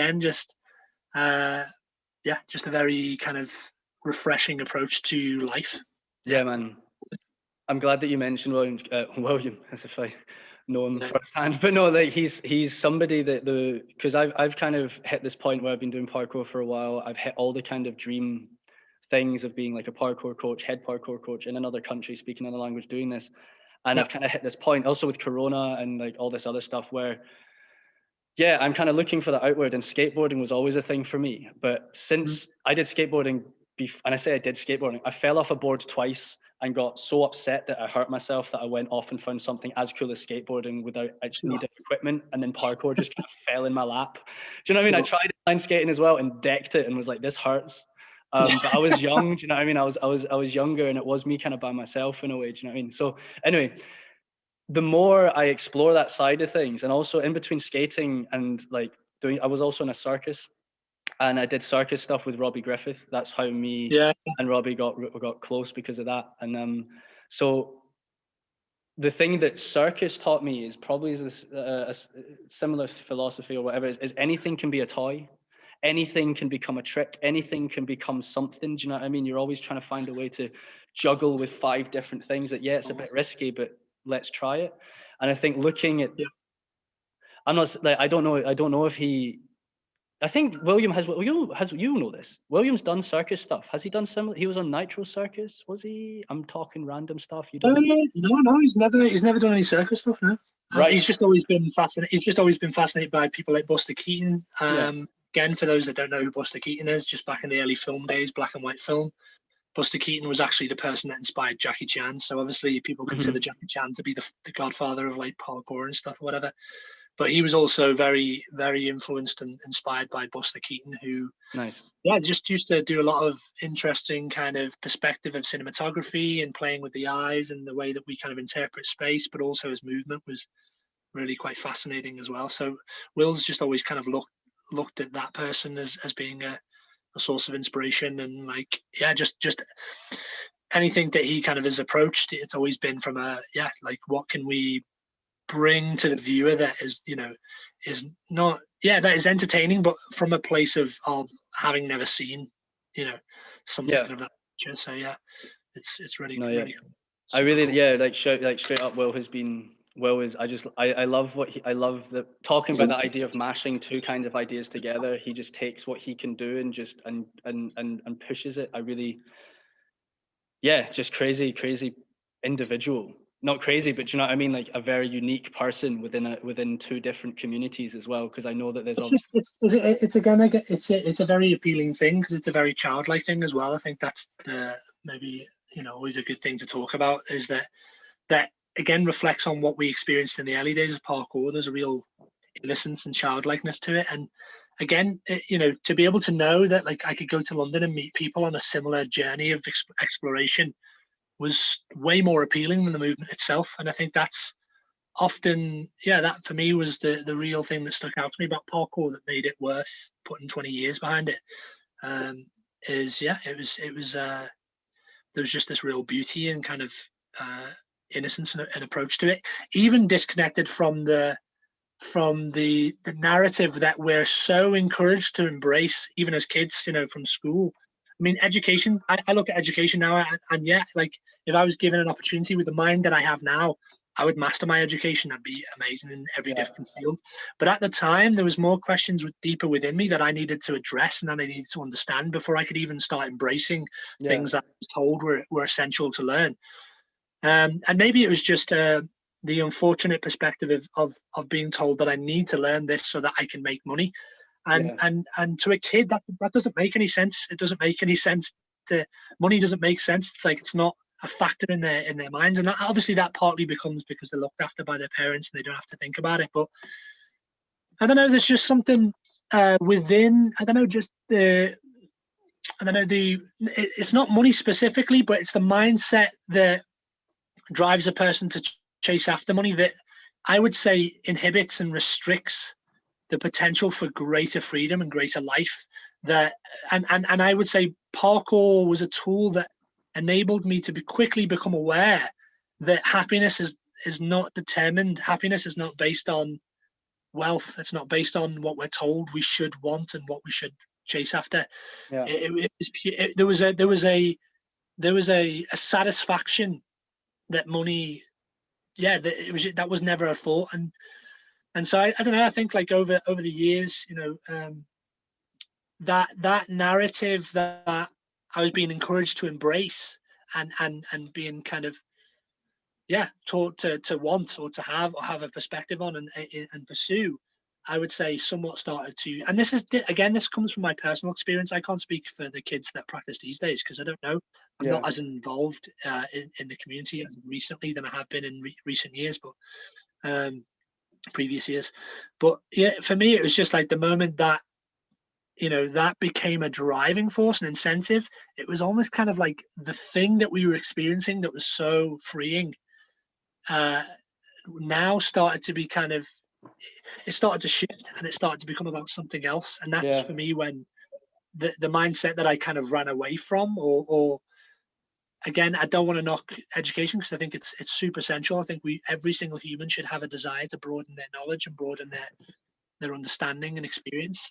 very kind of refreshing approach to life. Yeah, man. I'm glad that you mentioned William, as if I know him firsthand. But no, like he's somebody that because I've kind of hit this point where I've been doing parkour for a while. I've hit all the kind of dream things of being like a parkour coach, head parkour coach in another country, speaking another language, doing this. And I've kind of hit this point also with Corona and like all this other stuff where, yeah, I'm kind of looking for the outward, and skateboarding was always a thing for me. But since I did skateboarding, and I say I did skateboarding, I fell off a board twice and got so upset that I hurt myself that I went off and found something as cool as skateboarding without, I just needed equipment, and then parkour just kind of fell in my lap. Do you know what I mean? I tried inline skating as well and decked it and was like, this hurts. But I was young, do you know what I mean? I was younger, and it was me kind of by myself in a way, do you know what I mean? So anyway, the more I explore that side of things, and also in between skating and like doing, I was also in a circus, and I did circus stuff with Robbie Griffith. That's how me and Robbie got close because of that. And so the thing that circus taught me is probably this a similar philosophy or whatever, is anything can be a toy. Anything can become a trick. Anything can become something. Do you know what I mean? You're always trying to find a way to juggle with 5 different things that, yeah, it's a bit risky, but let's try it. And I think looking at, I'm not like, I don't know if he, I think William has, you know this. William's done circus stuff. Has he done similar? He was on Nitro Circus, was he? I'm talking random stuff. You don't? No, he's never done any circus stuff. No, right. He's just always been fascinated. He's just always been fascinated by people like Buster Keaton. Again, for those that don't know who Buster Keaton is, just back in the early film days, black and white film, Buster Keaton was actually the person that inspired Jackie Chan. So obviously people consider Jackie Chan to be the godfather of like parkour and stuff or whatever. But he was also very, very influenced and inspired by Buster Keaton, who just used to do a lot of interesting kind of perspective of cinematography and playing with the eyes and the way that we kind of interpret space, but also his movement was really quite fascinating as well. So Will's just always kind of looked at that person as being a source of inspiration, and like just anything that he kind of has approached, it's always been from like what can we bring to the viewer that is, you know, is not that is entertaining, but from a place of having never seen, you know, something of that nature. So it's really really cool. I really cool. like straight up, I love the talking about the idea of mashing 2 kinds of ideas together. He just takes what he can do and just and pushes it. I really just crazy individual. Not crazy, but you know what I mean, like a very unique person within 2 different communities as well, because I know that there's it's a very appealing thing because it's a very childlike thing as well. I think that's maybe, you know, always a good thing to talk about, is that again reflects on what we experienced in the early days of parkour. There's a real innocence and childlikeness to it, and again, you know, to be able to know that like I could go to London and meet people on a similar journey of exploration was way more appealing than the movement itself. And I think that's often that for me was the real thing that stuck out to me about parkour that made it worth putting 20 years behind it. It was there was just this real beauty and kind of innocence and approach to it, even disconnected from the narrative that we're so encouraged to embrace even as kids, you know, from school. I mean, education, I look at education now, and like if I was given an opportunity with the mind that I have now, I would master my education. That'd be amazing in every different field. But at the time, there was more questions deeper within me that I needed to address and that I needed to understand before I could even start embracing things that I was told were essential to learn. And maybe it was just the unfortunate perspective of being told that I need to learn this so that I can make money. And to a kid that doesn't make any sense. It doesn't make any sense. Money doesn't make sense. It's like it's not a factor in their minds, and obviously that partly becomes because they're looked after by their parents and they don't have to think about it. But I don't know. There's just something within. I don't know. Just it's not money specifically, but it's the mindset that drives a person to chase after money that I would say inhibits and restricts the potential for greater freedom and greater life. And I would say parkour was a tool that enabled me to quickly become aware that happiness is not determined. Happiness is not based on wealth. It's not based on what we're told we should want and what we should chase after. There was a satisfaction that money, that was never a thought. And so I don't know. I think like over the years, you know, that narrative that I was being encouraged to embrace and being kind of, yeah, taught to want or to have a perspective on and pursue. I would say somewhat started to, and this is, again, this comes from my personal experience. I can't speak for the kids that practice these days because I don't know. I'm not as involved in the community as recently than I have been in recent years, but previous years. But yeah, for me, it was just like the moment that, you know, that became a driving force and incentive. It was almost kind of like the thing that we were experiencing that was so freeing now started to be kind of, it started to shift and it started to become about something else. And that's for me when the mindset that I kind of ran away from, or again, I don't want to knock education because I think it's super essential. I think every single human should have a desire to broaden their knowledge and broaden their understanding and experience.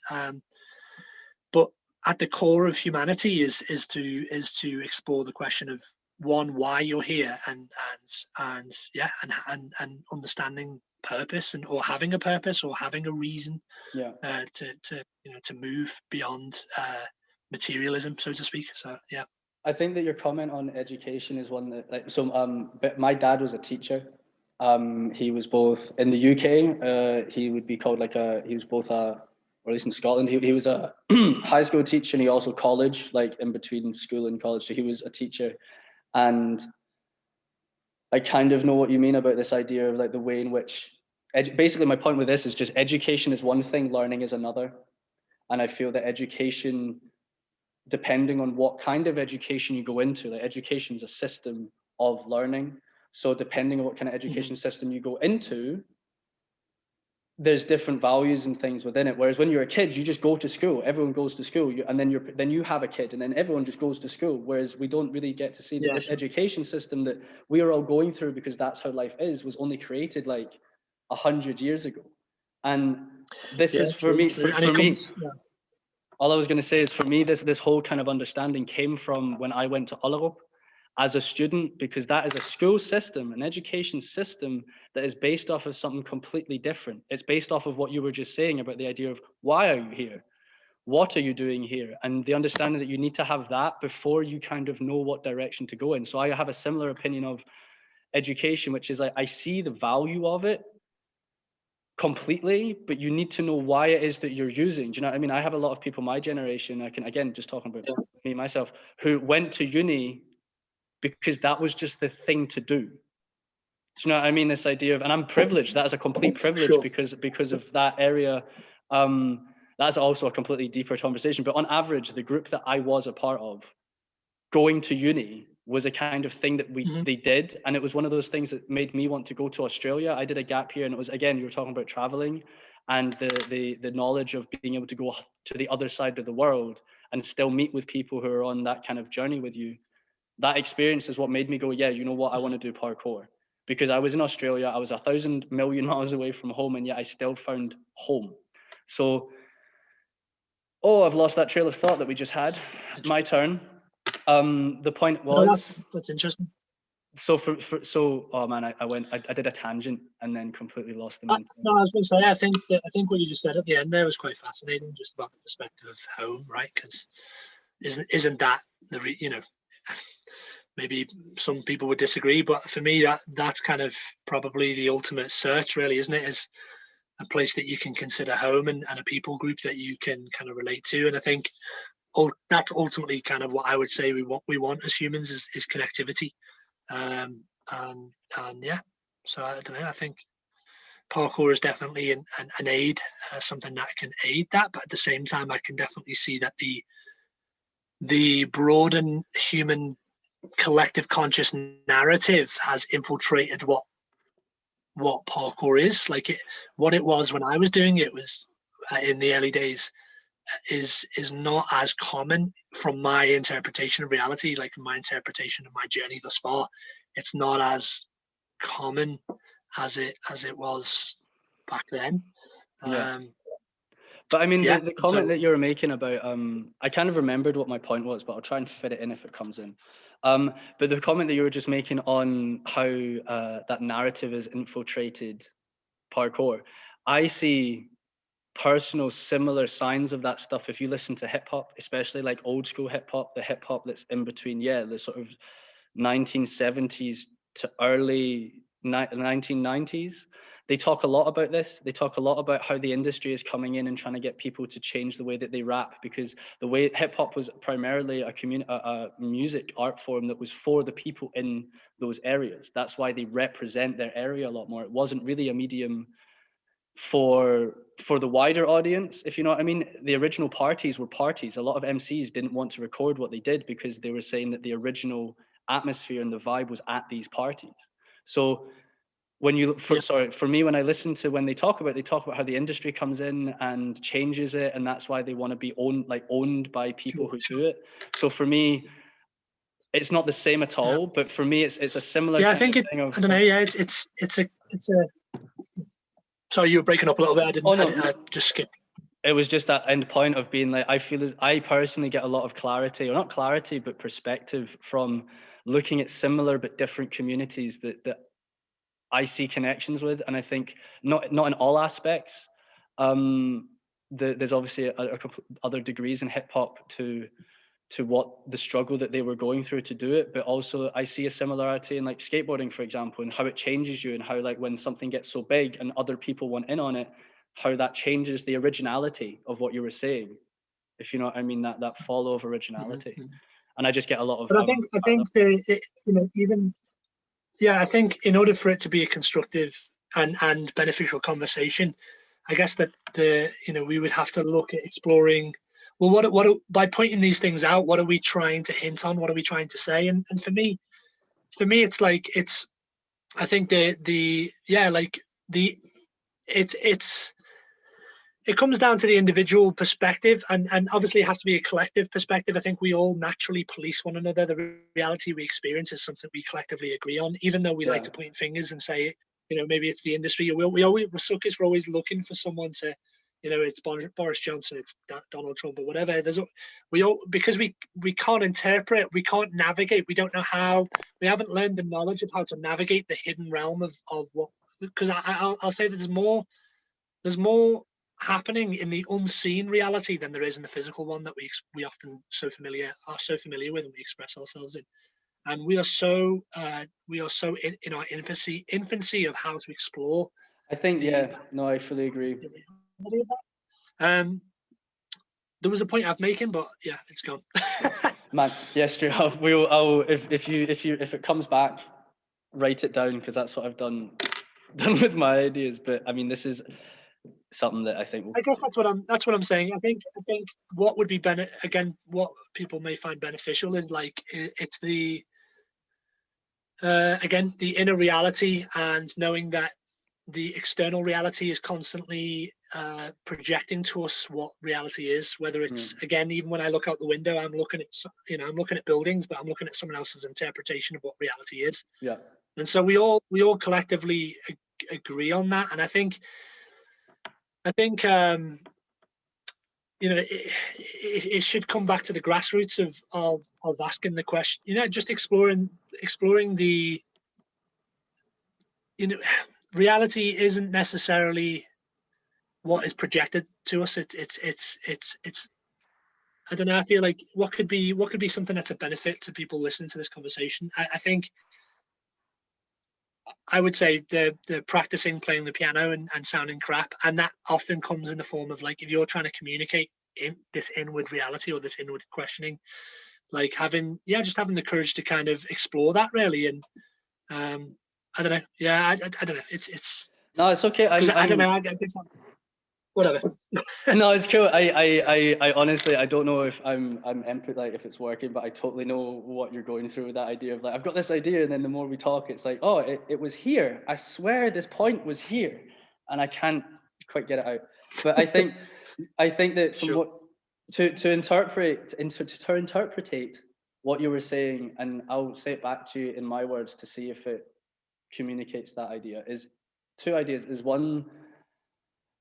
But at the core of humanity is to explore the question of, one, why you're here, and understanding purpose, and or having a purpose or having a reason to move beyond materialism, so to speak. So yeah. I think that your comment on education is one that, like, so but my dad was a teacher. He was both in the UK, he would be called he was both or at least in Scotland, he was a high school teacher, and he also college, like in between school and college. So he was a teacher. And I kind of know what you mean about this idea of like the way in which, basically my point with this is just education is one thing, learning is another. And I feel that education, depending on what kind of education you go into, like education is a system of learning. So depending on what kind of education system you go into, there's different values and things within it. Whereas when you're a kid, you just go to school. Everyone goes to school, and then you have a kid, and then everyone just goes to school. Whereas we don't really get to see that this education system that we are all going through, because that's how life is, was only created like 100 years ago. And this is for me. All I was going to say is, for me, this whole kind of understanding came from when I went to HALLE as a student, because that is a school system, an education system that is based off of something completely different. It's based off of what you were just saying about the idea of, why are you here? What are you doing here? And the understanding that you need to have that before you kind of know what direction to go in. So I have a similar opinion of education, which is I see the value of it completely, but you need to know why it is that you're using. Do you know what I mean? I have a lot of people my generation, I can, again, just talking about me, myself, who went to uni because that was just the thing to do. Do you know what I mean? This idea of, and I'm privileged, that is a complete privilege because of that area. That's also a completely deeper conversation. But on average, the group that I was a part of, going to uni was a kind of thing that they did. And it was one of those things that made me want to go to Australia. I did a gap here, and it was, again, you were talking about traveling and the knowledge of being able to go to the other side of the world and still meet with people who are on that kind of journey with you. That experience is what made me go, yeah, you know what, I want to do parkour. Because I was in Australia, I was 1,000 million miles away from home, and yet I still found home. So, I've lost that trail of thought that we just had. My turn. The point was, that's interesting. So oh man, I did a tangent and then completely lost the main point. No, I was going to say, I think what you just said at the end there was quite fascinating, just about the perspective of home, right? Because isn't that maybe some people would disagree, but for me, that's kind of probably the ultimate search, really, isn't it? Is a place that you can consider home, and a people group that you can kind of relate to. And I think that's ultimately kind of what I would say we want as humans is connectivity. And yeah, so I don't know. I think parkour is definitely an aid, something that can aid that. But at the same time, I can definitely see that the broader human collective conscious narrative has infiltrated what parkour is. What it was when I was doing it was in the early days is not as common from my interpretation of reality, like my interpretation of my journey thus far. It's not as common as it was back then. But I mean, the comment that you were making about, I kind of remembered what my point was, but I'll try and fit it in if it comes in. But the comment that you were just making on how that narrative has infiltrated parkour, I see personal similar signs of that stuff. If you listen to hip hop, especially like old school hip hop, the hip hop that's in between, the sort of 1970s to early 1990s, they talk a lot about this. They talk a lot about how the industry is coming in and trying to get people to change the way that they rap, because the way hip hop was primarily a music art form that was for the people in those areas. That's why they represent their area a lot more. It wasn't really a medium for the wider audience, if you know what I mean. The original parties were parties. A lot of MCs didn't want to record what they did because they were saying that the original atmosphere and the vibe was at these parties. So when you for me, when I listen to when they talk about how the industry comes in and changes it, and that's why they want to be owned by people who do it. So for me, it's not the same at all, but for me it's a similar I think thing of, I don't know, it's a sorry, you were breaking up a little bit. I just skipped. It was just that end point of being like, I feel as I personally get a lot of clarity, or not clarity, but perspective from looking at similar but different communities that I see connections with. And I think not in all aspects. There's obviously a couple other degrees in hip hop to what the struggle that they were going through to do it, but also I see a similarity in like skateboarding, for example, and how it changes you, and how like when something gets so big and other people want in on it, how that changes the originality of what you were saying, if you know what I mean, that follow of originality. And I just get a lot of. But I think I think in order for it to be a constructive and beneficial conversation, I guess that we would have to look at exploring. Well, what by pointing these things out, what are we trying to hint on? What are we trying to say? And for me, it's like I think it comes down to the individual perspective, and obviously it has to be a collective perspective. I think we all naturally police one another. The reality we experience is something we collectively agree on, even though we like to point fingers and say, maybe it's the industry. We're suckers for always looking for someone to, it's Boris Johnson, it's Donald Trump, or whatever. Because we can't interpret, we can't navigate, we don't know how, we haven't learned the knowledge of how to navigate the hidden realm of what. Because I'll say that there's more happening in the unseen reality than there is in the physical one that we often are so familiar with and we express ourselves in. And we are so in our infancy of how to explore. I think I fully agree. There was a point I was making, but it's gone. Man, straight up. If it comes back, write it down, because that's what I've done with my ideas. But I mean, this is something that I think. I guess that's what I'm saying. I think what would be what people may find beneficial is like it's the the inner reality, and knowing that the external reality is constantly projecting to us what reality is. Whether it's again, even when I look out the window, I'm looking at buildings, but I'm looking at someone else's interpretation of what reality is. Yeah. And so we all collectively agree on that, and I think it should come back to the grassroots of asking the question. Just exploring the. Reality isn't necessarily what is projected to us. It's. I don't know. I feel like what could be something that's a benefit to people listening to this conversation. I think. I would say the practicing playing the piano and sounding crap, and that often comes in the form of like if you're trying to communicate this inward reality or this inward questioning, like having the courage to kind of explore that really. And I don't know. Yeah, I don't know. It's no, it's okay. I don't know. I guess whatever. No, it's cool. I honestly, I don't know if I'm like if it's working, but I totally know what you're going through with that idea of like, I've got this idea, and then the more we talk, it's like, oh, it was here. I swear this point was here, and I can't quite get it out. But I think that from what to interpret what you were saying, and I'll say it back to you in my words to see if it communicates that idea, is two ideas. Is one,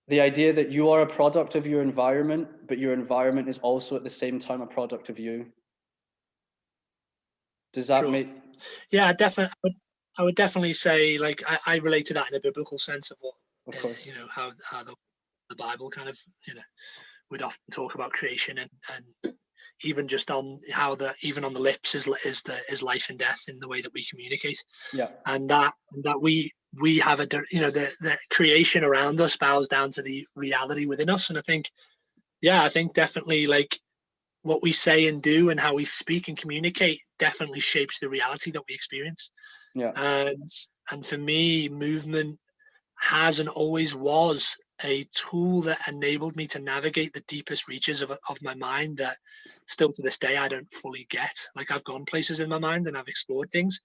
the idea that you are a product of your environment, but your environment is also at the same time a product of you. Does that make? Yeah, definitely. I would definitely say like I relate to that in a biblical sense of what, of course, how the Bible kind of, we'd often talk about creation and even just on how even on the lips is life and death in the way that we communicate. Yeah. And that we have the creation around us bows down to the reality within us. And I think definitely like what we say and do and how we speak and communicate definitely shapes the reality that we experience. Yeah. And for me, movement has and always was a tool that enabled me to navigate the deepest reaches of my mind that still to this day I don't fully get. Like, I've gone places in my mind and I've explored things,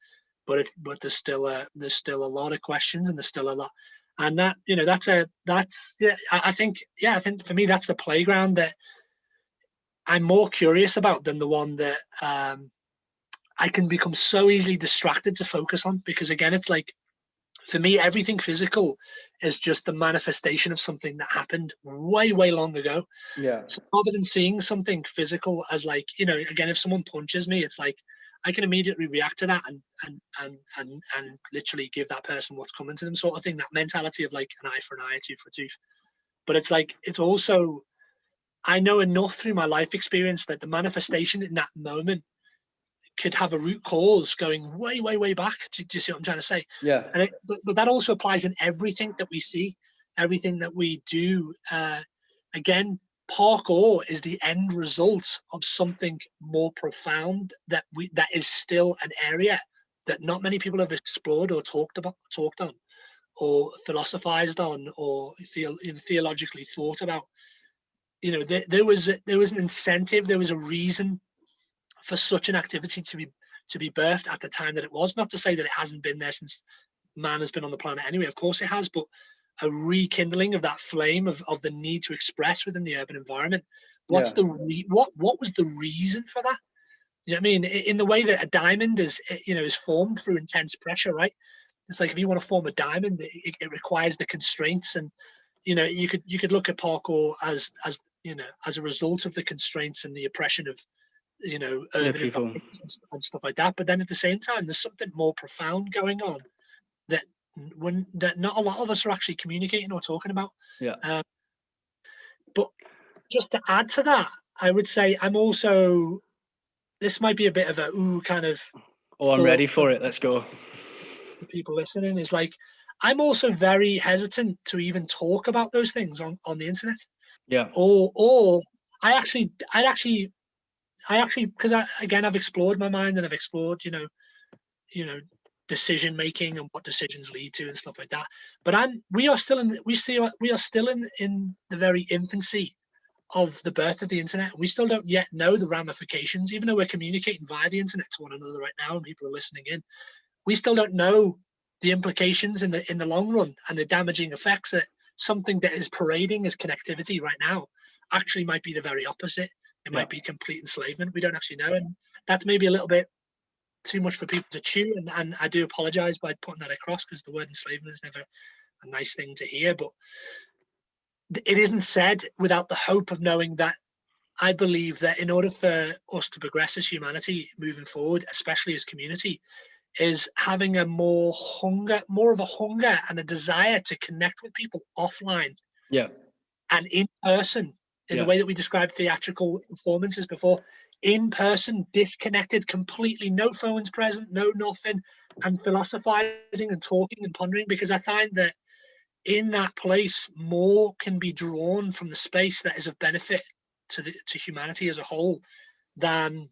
but there's still a lot of questions, and there's still a lot. And that, I think for me that's the playground that I'm more curious about than the one that I can become so easily distracted to focus on, because again, it's like, for me, everything physical is just the manifestation of something that happened way, way long ago. Yeah. So rather than seeing something physical as like, again, if someone punches me, it's like I can immediately react to that and literally give that person what's coming to them, sort of thing. That mentality of like an eye for an eye, a tooth for a tooth. But it's like, it's also, I know enough through my life experience that the manifestation in that moment could have a root cause going way, way, way back. Do you see what I'm trying to say? Yeah. And but that also applies in everything that we see, everything that we do. Again, parkour is the end result of something more profound that is still an area that not many people have explored or talked on, or philosophized on, or theologically thought about. There was an incentive, there was a reason for such an activity to be birthed at the time that it was. Not to say that it hasn't been there since man has been on the planet anyway, of course it has, but a rekindling of that flame of the need to express within the urban environment. What was the reason for that? You know what I mean? In the way that a diamond is formed through intense pressure, right? It's like, if you want to form a diamond, it requires the constraints, and you could look at parkour as a result of the constraints and the oppression of urban environments and stuff like that. But then at the same time, there's something more profound going on that not a lot of us are actually communicating or talking about. Yeah. But just to add to that, I would say I'm also, this might be a bit of a kind of. Oh, I'm ready for it. Let's go. The people listening is like, I'm also very hesitant to even talk about those things on the internet. Yeah. Or I'd actually, because I've explored my mind, and I've explored, decision making and what decisions lead to and stuff like that. But we are still in the very infancy of the birth of the internet. We still don't yet know the ramifications, even though we're communicating via the internet to one another right now and people are listening in. We still don't know the implications in the long run and the damaging effects that something that is parading as connectivity right now actually might be the very opposite. It might be complete enslavement. We don't actually know. And that's maybe a little bit too much for people to chew. And I do apologize by putting that across, because the word enslavement is never a nice thing to hear. But it isn't said without the hope of knowing that I believe that in order for us to progress as humanity moving forward, especially as community, is having more of a hunger and a desire to connect with people offline. Yeah. And in person, in the way that we described theatrical performances before, in person, disconnected completely, no phones present, no nothing, and philosophizing and talking and pondering, because I find that in that place, more can be drawn from the space that is of benefit to humanity as a whole than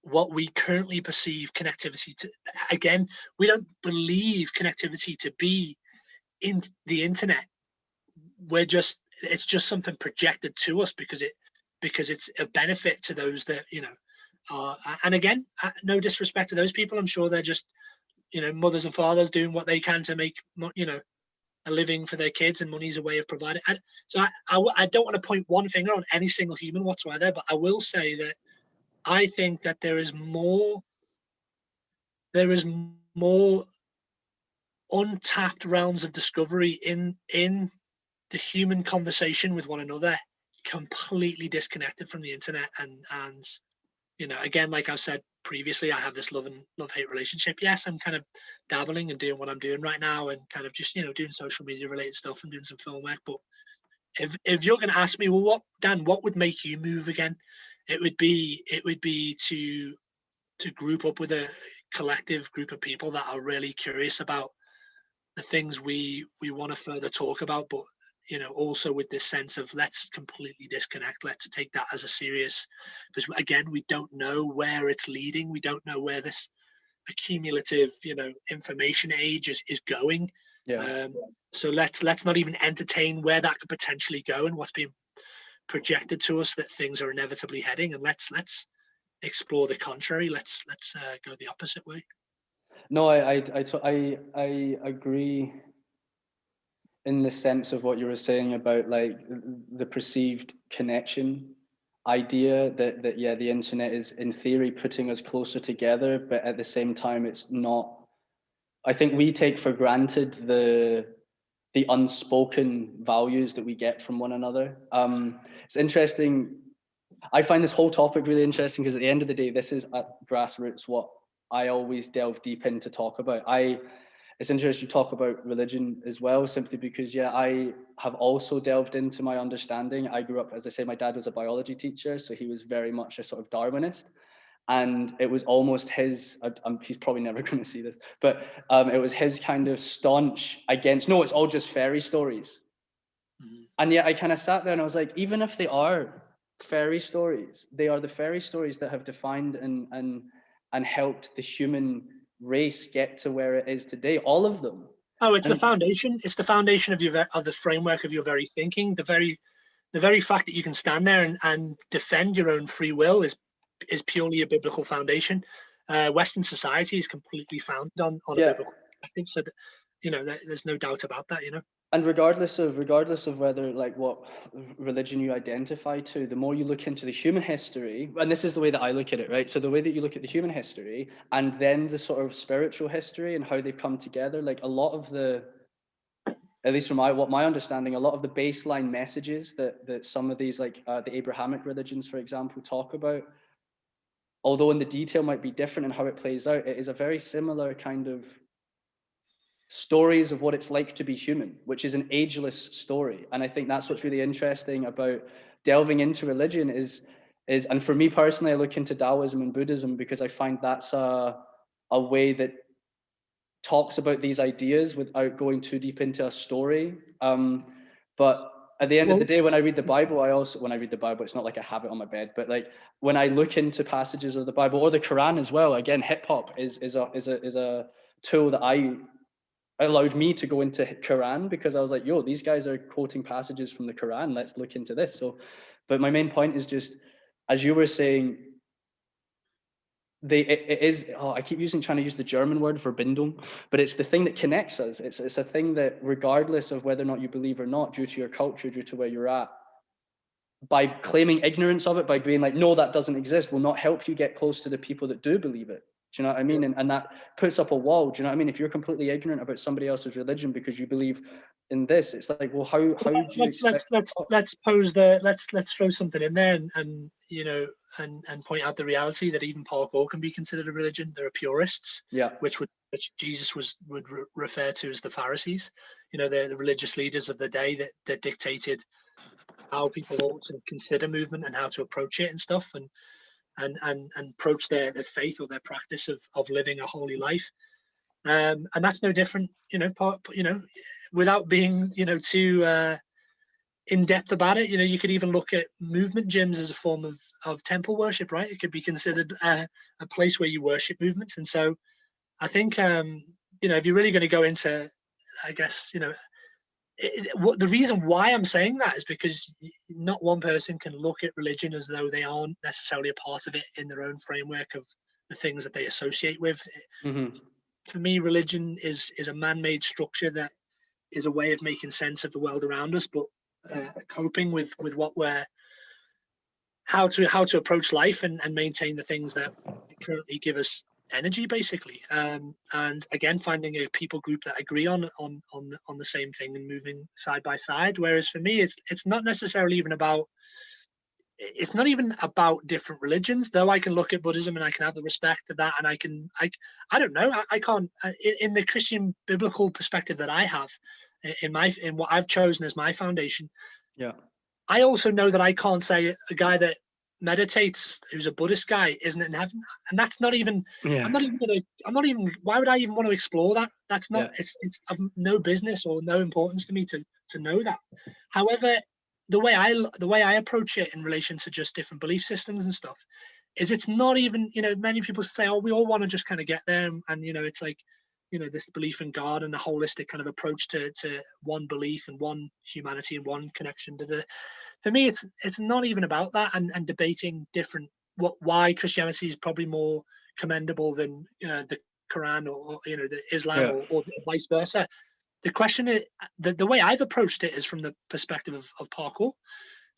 what we currently perceive connectivity to. Again, we don't believe connectivity to be in the internet. It's just something projected to us because it's a benefit to those that and again, no disrespect to those people. I'm sure they're just mothers and fathers doing what they can to make a living for their kids, and money's a way of providing. So I don't want to point one finger on any single human whatsoever, but I will say that I think that there is more untapped realms of discovery in the human conversation with one another, completely disconnected from the internet. And again, like I've said previously, I have this love-hate relationship. Yes, I'm kind of dabbling and doing what I'm doing right now, and kind of just doing social media related stuff and doing some film work, but if you're going to ask me, well, what would make you move again? It would be to group up with a collective group of people that are really curious about the things we want to further talk about, but also with this sense of let's completely disconnect, let's take that as a serious, because again, we don't know where it's leading, we don't know where this accumulative information age is going. So let's not even entertain where that could potentially go and what's being projected to us that things are inevitably heading, and let's explore the contrary. Let's go the opposite way. No, I agree in the sense of what you were saying about like the perceived connection idea that the internet is in theory putting us closer together, but at the same time it's not. I think we take for granted the unspoken values that we get from one another. It's interesting. I find this whole topic really interesting because at the end of the day, this is at grassroots what I always delve deep in to talk about. It's interesting you talk about religion as well, simply because, I have also delved into my understanding. I grew up, as I say, my dad was a biology teacher, so he was very much a sort of Darwinist. And it was almost his, he's probably never going to see this, but it was his kind of staunch against, no, it's all just fairy stories. Mm-hmm. And yet I kind of sat there and I was like, even if they are fairy stories, they are the fairy stories that have defined and helped the human race get to where it is today, all of them. It's the foundation. It's the foundation of the framework of your very thinking. The very fact that you can stand there and defend your own free will is purely a biblical foundation. Western society is completely founded on a biblical perspective. So that, there's no doubt about that. And regardless of whether like what religion you identify to, the more you look into the human history, and this is the way that I look at it, right? So the way that you look at the human history and then the sort of spiritual history and how they've come together, like a lot of the, at least from my understanding, a lot of the baseline messages that some of these, like the Abrahamic religions, for example, talk about, although in the detail might be different in how it plays out, it is a very similar kind of stories of what it's like to be human, which is an ageless story. And I think that's what's really interesting about delving into religion is, and for me personally, I look into Taoism and Buddhism because I find that's a way that talks about these ideas without going too deep into a story. But at the end of the day, when I read the Bible, it's not like I have it on my bed, but like when I look into passages of the Bible or the Quran as well, again, hip hop is a tool that allowed me to go into Quran because I was like, these guys are quoting passages from the Quran. Let's look into this. So, but my main point is just, as you were saying, I keep trying to use the German word Verbindung, but it's the thing that connects us. It's a thing that regardless of whether or not you believe or not, due to your culture, due to where you're at, by claiming ignorance of it, by being like, no, that doesn't exist, will not help you get close to the people that do believe it. Do you know what I mean? And that puts up a wall. Do you know what I mean? If you're completely ignorant about somebody else's religion because you believe in this, it's like, well, how do you expect? Let's throw something in there and point out the reality that even parkour can be considered a religion. There are purists, which Jesus would refer to as the Pharisees. They're the religious leaders of the day that dictated how people ought to consider movement and how to approach it and stuff, and approach their faith or their practice of living a holy life. And that's no different, without being, too in depth about it. You could even look at movement gyms as a form of temple worship, right? It could be considered a place where you worship movements. And so I think, if you're really going to go into, I guess, the reason why I'm saying that is because not one person can look at religion as though they aren't necessarily a part of it in their own framework of the things that they associate with. Mm-hmm. For me, religion is a man-made structure that is a way of making sense of the world around us, but coping with what how to approach life and maintain the things that currently give us energy, basically, and again finding a people group that agree on the same thing and moving side by side. Whereas for me, it's not necessarily even about, it's not even about different religions, though I can look at Buddhism and I can have the respect of that, and I don't know, I can't in the Christian biblical perspective that I have in what I've chosen as my foundation, Yeah. I also know that I can't say a guy that meditates, who's a Buddhist guy, isn't in heaven. And that's not even, Yeah. I'm not even, why would I even want to explore that? That's not, Yeah. it's of no business or no importance to me to know that. However, the way I approach it in relation to just different belief systems and stuff is it's not even, many people say, oh, we all want to just kind of get there. And, it's like, this belief in God and a holistic kind of approach to one belief and one humanity and one connection to the, for me, it's not even about that, and debating different why Christianity is probably more commendable than the Quran or the Islam, or vice versa. The question is, the way I've approached it is from the perspective of parkour.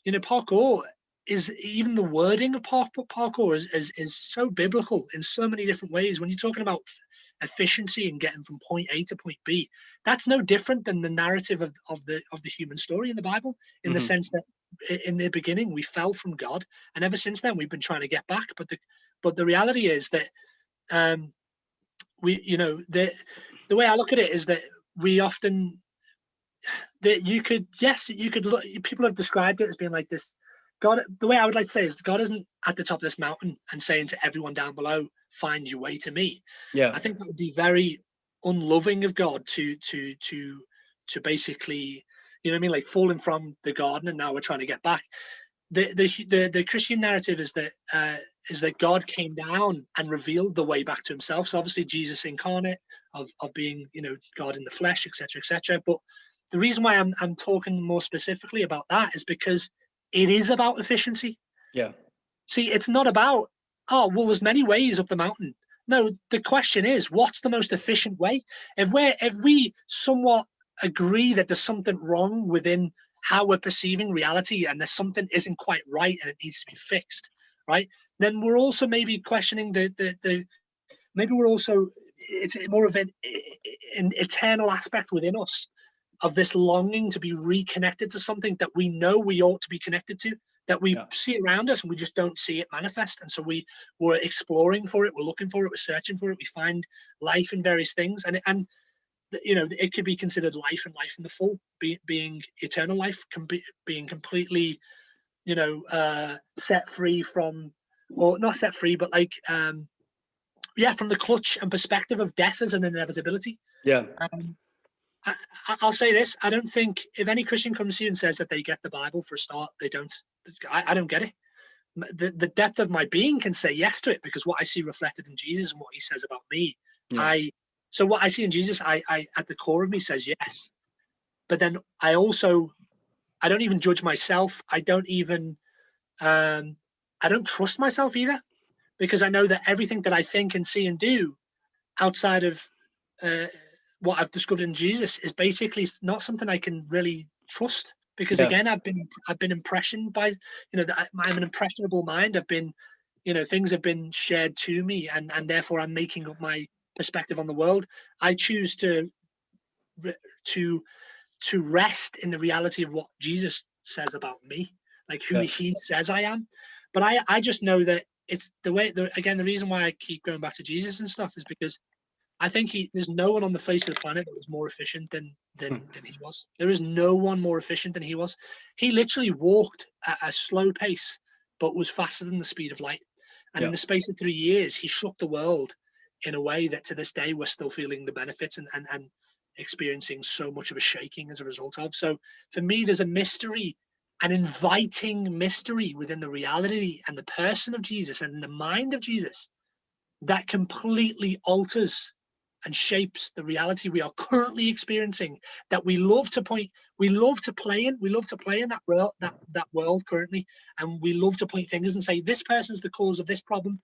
Parkour is, even the wording of parkour is so biblical in so many different ways. When you're talking about efficiency and getting from point A to point B, that's no different than the narrative of the human story in the Bible, in the sense that in the beginning we fell from God, and ever since then we've been trying to get back. But the reality is that the way I look at it is that we often, that you could look, people have described it as being like this. God, the way I would like to say is, God isn't at the top of this mountain and saying to everyone down below, find your way to me. Yeah. I think that would be very unloving of God to basically, like falling from the garden and now we're trying to get back. The Christian narrative is that God came down and revealed the way back to himself. So obviously Jesus incarnate, of being, God in the flesh, etc., etc. But the reason why I'm talking more specifically about that is because it is about efficiency. Yeah. See, it's not about, oh, well, there's many ways up the mountain. No, the question is, what's the most efficient way? If we somewhat agree that there's something wrong within how we're perceiving reality, and there's something isn't quite right and it needs to be fixed, right? Then we're also maybe questioning maybe we're also, it's more of an eternal aspect within us of this longing to be reconnected to something that we know we ought to be connected to, that we see around us and we just don't see it manifest. And so we're exploring for it, we're looking for it, we're searching for it, we find life in various things. And it could be considered life and life in the full, being eternal life, being completely, set free from, or not set free, but like, from the clutch and perspective of death as an inevitability. Yeah. I'll say this: I don't think if any Christian comes to you and says that they get the Bible for a start, they don't. I don't get it. The depth of my being can say yes to it, because what I see reflected in Jesus and what he says about me, so what I see in Jesus, I at the core of me says yes. But then I don't even judge myself. I don't even, I don't trust myself either, because I know that everything that I think and see and do outside of what I've discovered in Jesus is basically not something I can really trust, because again, I've been impressioned by, I'm an impressionable mind. I've been, things have been shared to me, and therefore I'm making up my perspective on the world. I choose to rest in the reality of what Jesus says about me, like who he says I am. But I just know that it's the way, again, the reason why I keep going back to Jesus and stuff is because I think there's no one on the face of the planet that was more efficient than he was. There is no one more efficient than he was. He literally walked at a slow pace, but was faster than the speed of light. And in the space of 3 years, he shook the world in a way that to this day we're still feeling the benefits and experiencing so much of a shaking as a result of. So for me, there's a mystery, an inviting mystery within the reality and the person of Jesus and the mind of Jesus that completely alters and shapes the reality we are currently experiencing, that we love to play in that world currently, and we love to point fingers and say, this person's the cause of this problem,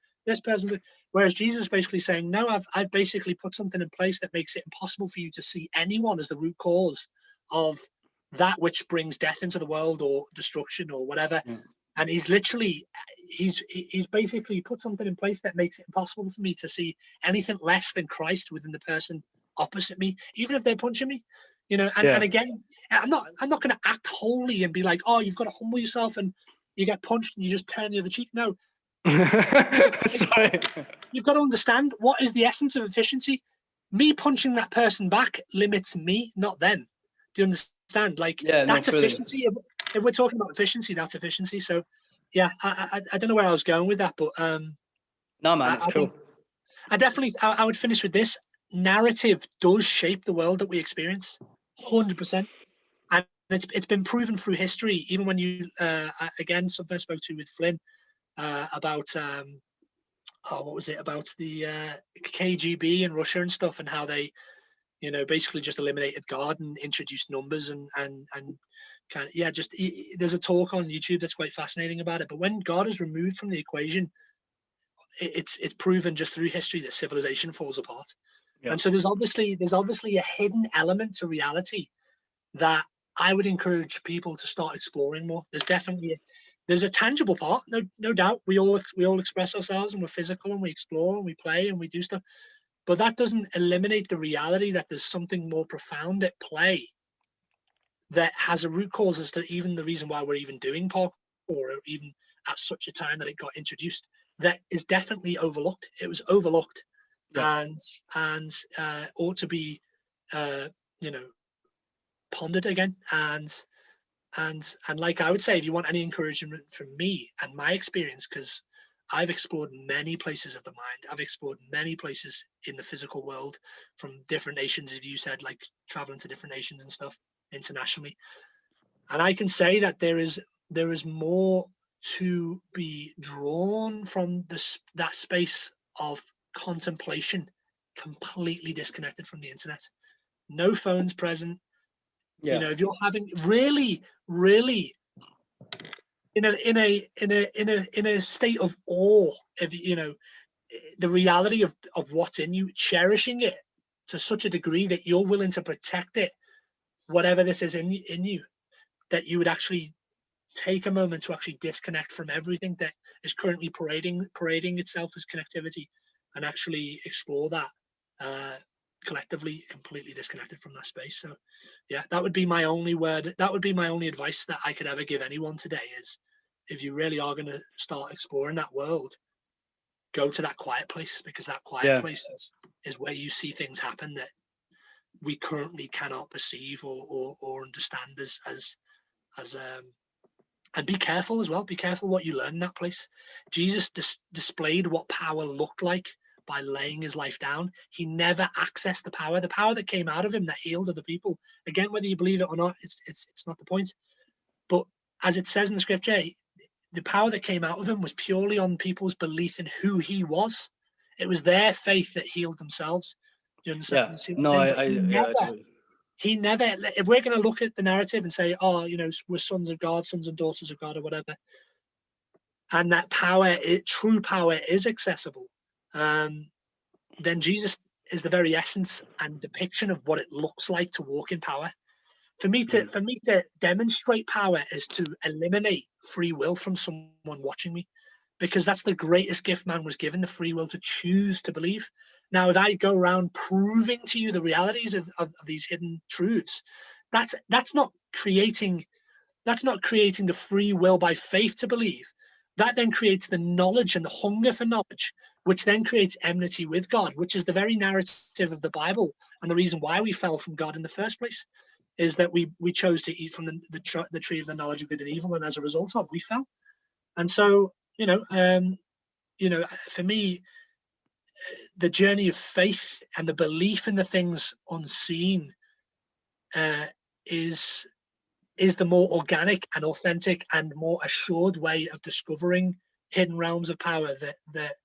whereas Jesus is basically saying, no, I've basically put something in place that makes it impossible for you to see anyone as the root cause of that which brings death into the world or destruction or whatever. And he's basically put something in place that makes it impossible for me to see anything less than Christ within the person opposite me, even if they're punching me, and again, I'm not going to act holy and be like, oh, you've got to humble yourself and you get punched and you just turn the other cheek. No. Sorry. You've got to understand what is the essence of efficiency. Me punching that person back limits me, not them. Do you understand? Like, that's efficiency. if we're talking about efficiency, that's efficiency. So yeah, I don't know where I was going with that, but No, man, it's cool. I definitely I would finish with this. Narrative does shape the world that we experience, 100%, and it's been proven through history. Even when you again, something I spoke to with Flynn about what was it, about the KGB in Russia and stuff, and how they, you know, basically just eliminated God and introduced numbers and kind of, yeah, just there's a talk on YouTube that's quite fascinating about it. But when God is removed from the equation, it's proven just through history that civilization falls apart. Yeah. And so there's obviously a hidden element to reality that I would encourage people to start exploring more. There's a tangible part, no doubt. We all express ourselves, and we're physical, and we explore, and we play, and we do stuff. But that doesn't eliminate the reality that there's something more profound at play that has a root cause as to even the reason why we're even doing parkour, or even at such a time that it got introduced, that is definitely overlooked. It was overlooked, Yeah. and ought to be, you know, pondered again. And like I would say, if you want any encouragement from me and my experience, because I've explored many places of the mind, I've explored many places in the physical world from different nations, as you said, like traveling to different nations and stuff internationally. And I can say that there is more to be drawn from that space of contemplation, completely disconnected from the internet. No phones present. Yeah. You know, if you're having really in a state of awe of, you know, the reality of what's in you, cherishing it to such a degree that you're willing to protect it, whatever this is in you, that you would actually take a moment to actually disconnect from everything that is currently parading itself as connectivity, and actually explore that collectively, completely disconnected from that space. So yeah, that would be my only word. That would be my only advice that I could ever give anyone today is, if you really are going to start exploring that world, go to that quiet place, because that quiet place is where you see things happen that we currently cannot perceive or understand as and be careful as well. Be careful what you learn in that place. Jesus displayed what power looked like by laying his life down. He never accessed the power that came out of him, that healed other people. Again, whether you believe it or not, it's not the point. But as it says in the scripture, the power that came out of him was purely on people's belief in who he was. It was their faith that healed themselves. You understand? Yeah. See what I'm No, saying? I, But I, yeah, I do. he never, if we're going to look at the narrative and say, oh, you know, we're sons of God, sons and daughters of God, or whatever, and that power, true power, is accessible, then Jesus is the very essence and depiction of what it looks like to walk in power. For me to demonstrate power is to eliminate free will from someone watching me, because that's the greatest gift man was given, the free will to choose to believe. Now, if I go around proving to you the realities of these hidden truths, that's not creating the free will by faith to believe. That then creates the knowledge and the hunger for knowledge, which then creates enmity with God, which is the very narrative of the Bible, and the reason why we fell from God in the first place is that we chose to eat from the tree of the knowledge of good and evil, and as a result of, we fell. And so, for me, the journey of faith and the belief in the things unseen is the more organic and authentic and more assured way of discovering hidden realms of power that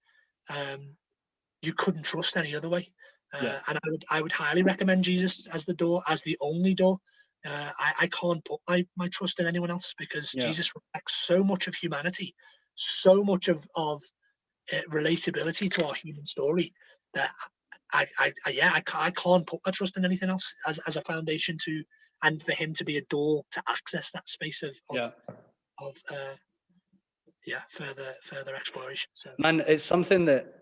you couldn't trust any other way. And I would highly recommend Jesus as the door, as the only door. I can't put my trust in anyone else, because Jesus reflects so much of humanity, so much of relatability to our human story, that I can't put my trust in anything else as a foundation to, and for him to be a door to access that space of further exploration. So, man, it's something that,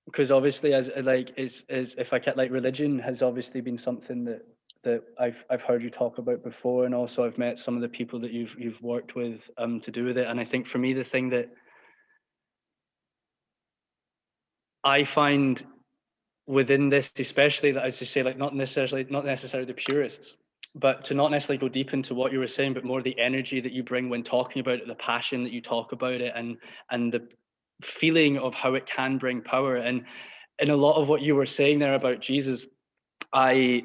because obviously as like it's if I get like, religion has obviously been something that I've heard you talk about before, and also I've met some of the people that you've worked with to do with it. And I think for me, the thing that I find within this, especially, that, as you say, like not necessarily the purists, but to not necessarily go deep into what you were saying, but more the energy that you bring when talking about it, the passion that you talk about it, and the feeling of how it can bring power. And in a lot of what you were saying there about Jesus, I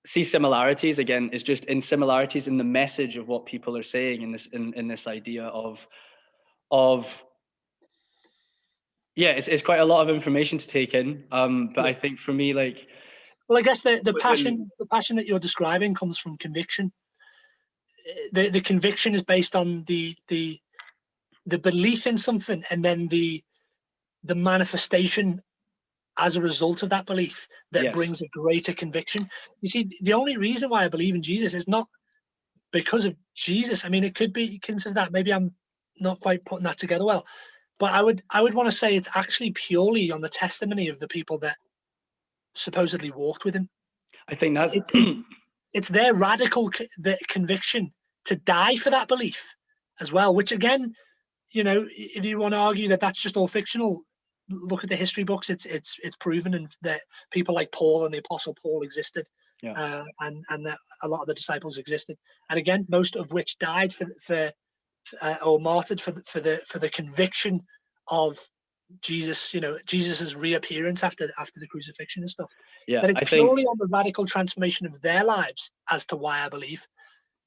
see similarities. Again, it's just in similarities in the message of what people are saying in this idea of yeah, it's quite a lot of information to take in. But I think for me, like, well, I guess the passion that you're describing comes from conviction. The conviction is based on the belief in something, and then the manifestation as a result of that belief that yes, brings a greater conviction. You see, the only reason why I believe in Jesus is not because of Jesus. I mean, it could be considered that. Maybe I'm not quite putting that together well, but I would want to say it's actually purely on the testimony of the people that supposedly walked with him. I think that's It's their radical conviction to die for that belief as well, which again, you know, if you want to argue that that's just all fictional, look at the history books. It's proven, and that people like Paul and the Apostle Paul existed, and that a lot of the disciples existed, and again, most of which died for or martyred for the conviction of Jesus. You know, Jesus's reappearance after the crucifixion and stuff. yeah. But it's I purely think on the radical transformation of their lives as to why I believe.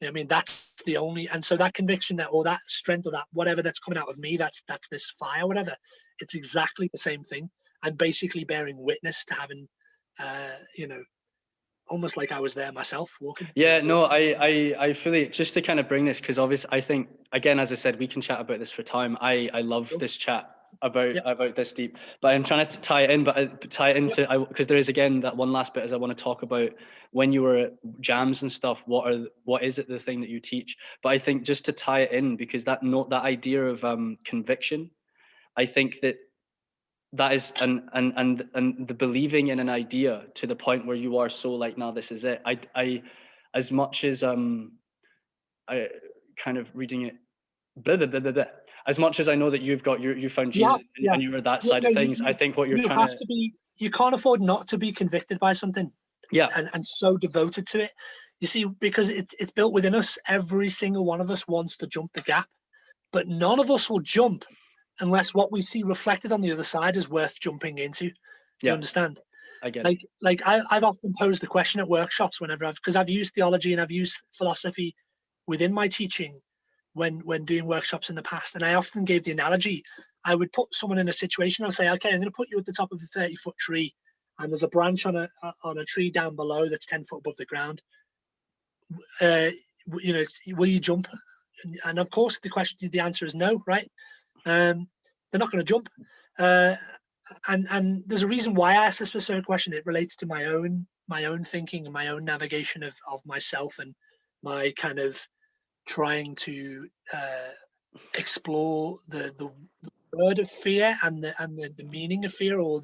I mean, that's the only, and so that conviction, that, or that strength, or that whatever that's coming out of me, that's this fire, whatever. It's exactly the same thing. I'm basically bearing witness to having, you know, almost like I was there myself walking. yeah, no, I fully, just to kind of bring this, because obviously I think, again, as I said, we can chat about this for time. I love this chat about this deep, but I'm trying to tie it in, but tie it into, because there is, again, that one last bit as I want to talk about when you were at jams and stuff, what is it, the thing that you teach? But I think just to tie it in, because that idea of conviction, I think that is, and the believing in an idea to the point where you are so like, no, this is it. I as much as I kind of reading it, blah, blah, blah, blah, blah. As much as I know that you've got you found Jesus and you were that side of things, I think what you're trying to be, you can't afford not to be convicted by something, and so devoted to it. You see, because it's built within us. Every single one of us wants to jump the gap, but none of us will jump unless what we see reflected on the other side is worth jumping into. You understand? I get it. Like I've often posed the question at workshops whenever because I've used theology and I've used philosophy within my teaching when doing workshops in the past, and I often gave the analogy. I would put someone in a situation. I'll say, okay, I'm going to put you at the top of a 30-foot tree, and there's a branch on a tree down below that's 10 foot above the ground. You know, will you jump? And of course, the answer is no, right? They're not going to jump. And there's a reason why I asked a specific question. It relates to my own thinking and my own navigation of myself and my kind of trying to explore the word of fear and the meaning of fear, or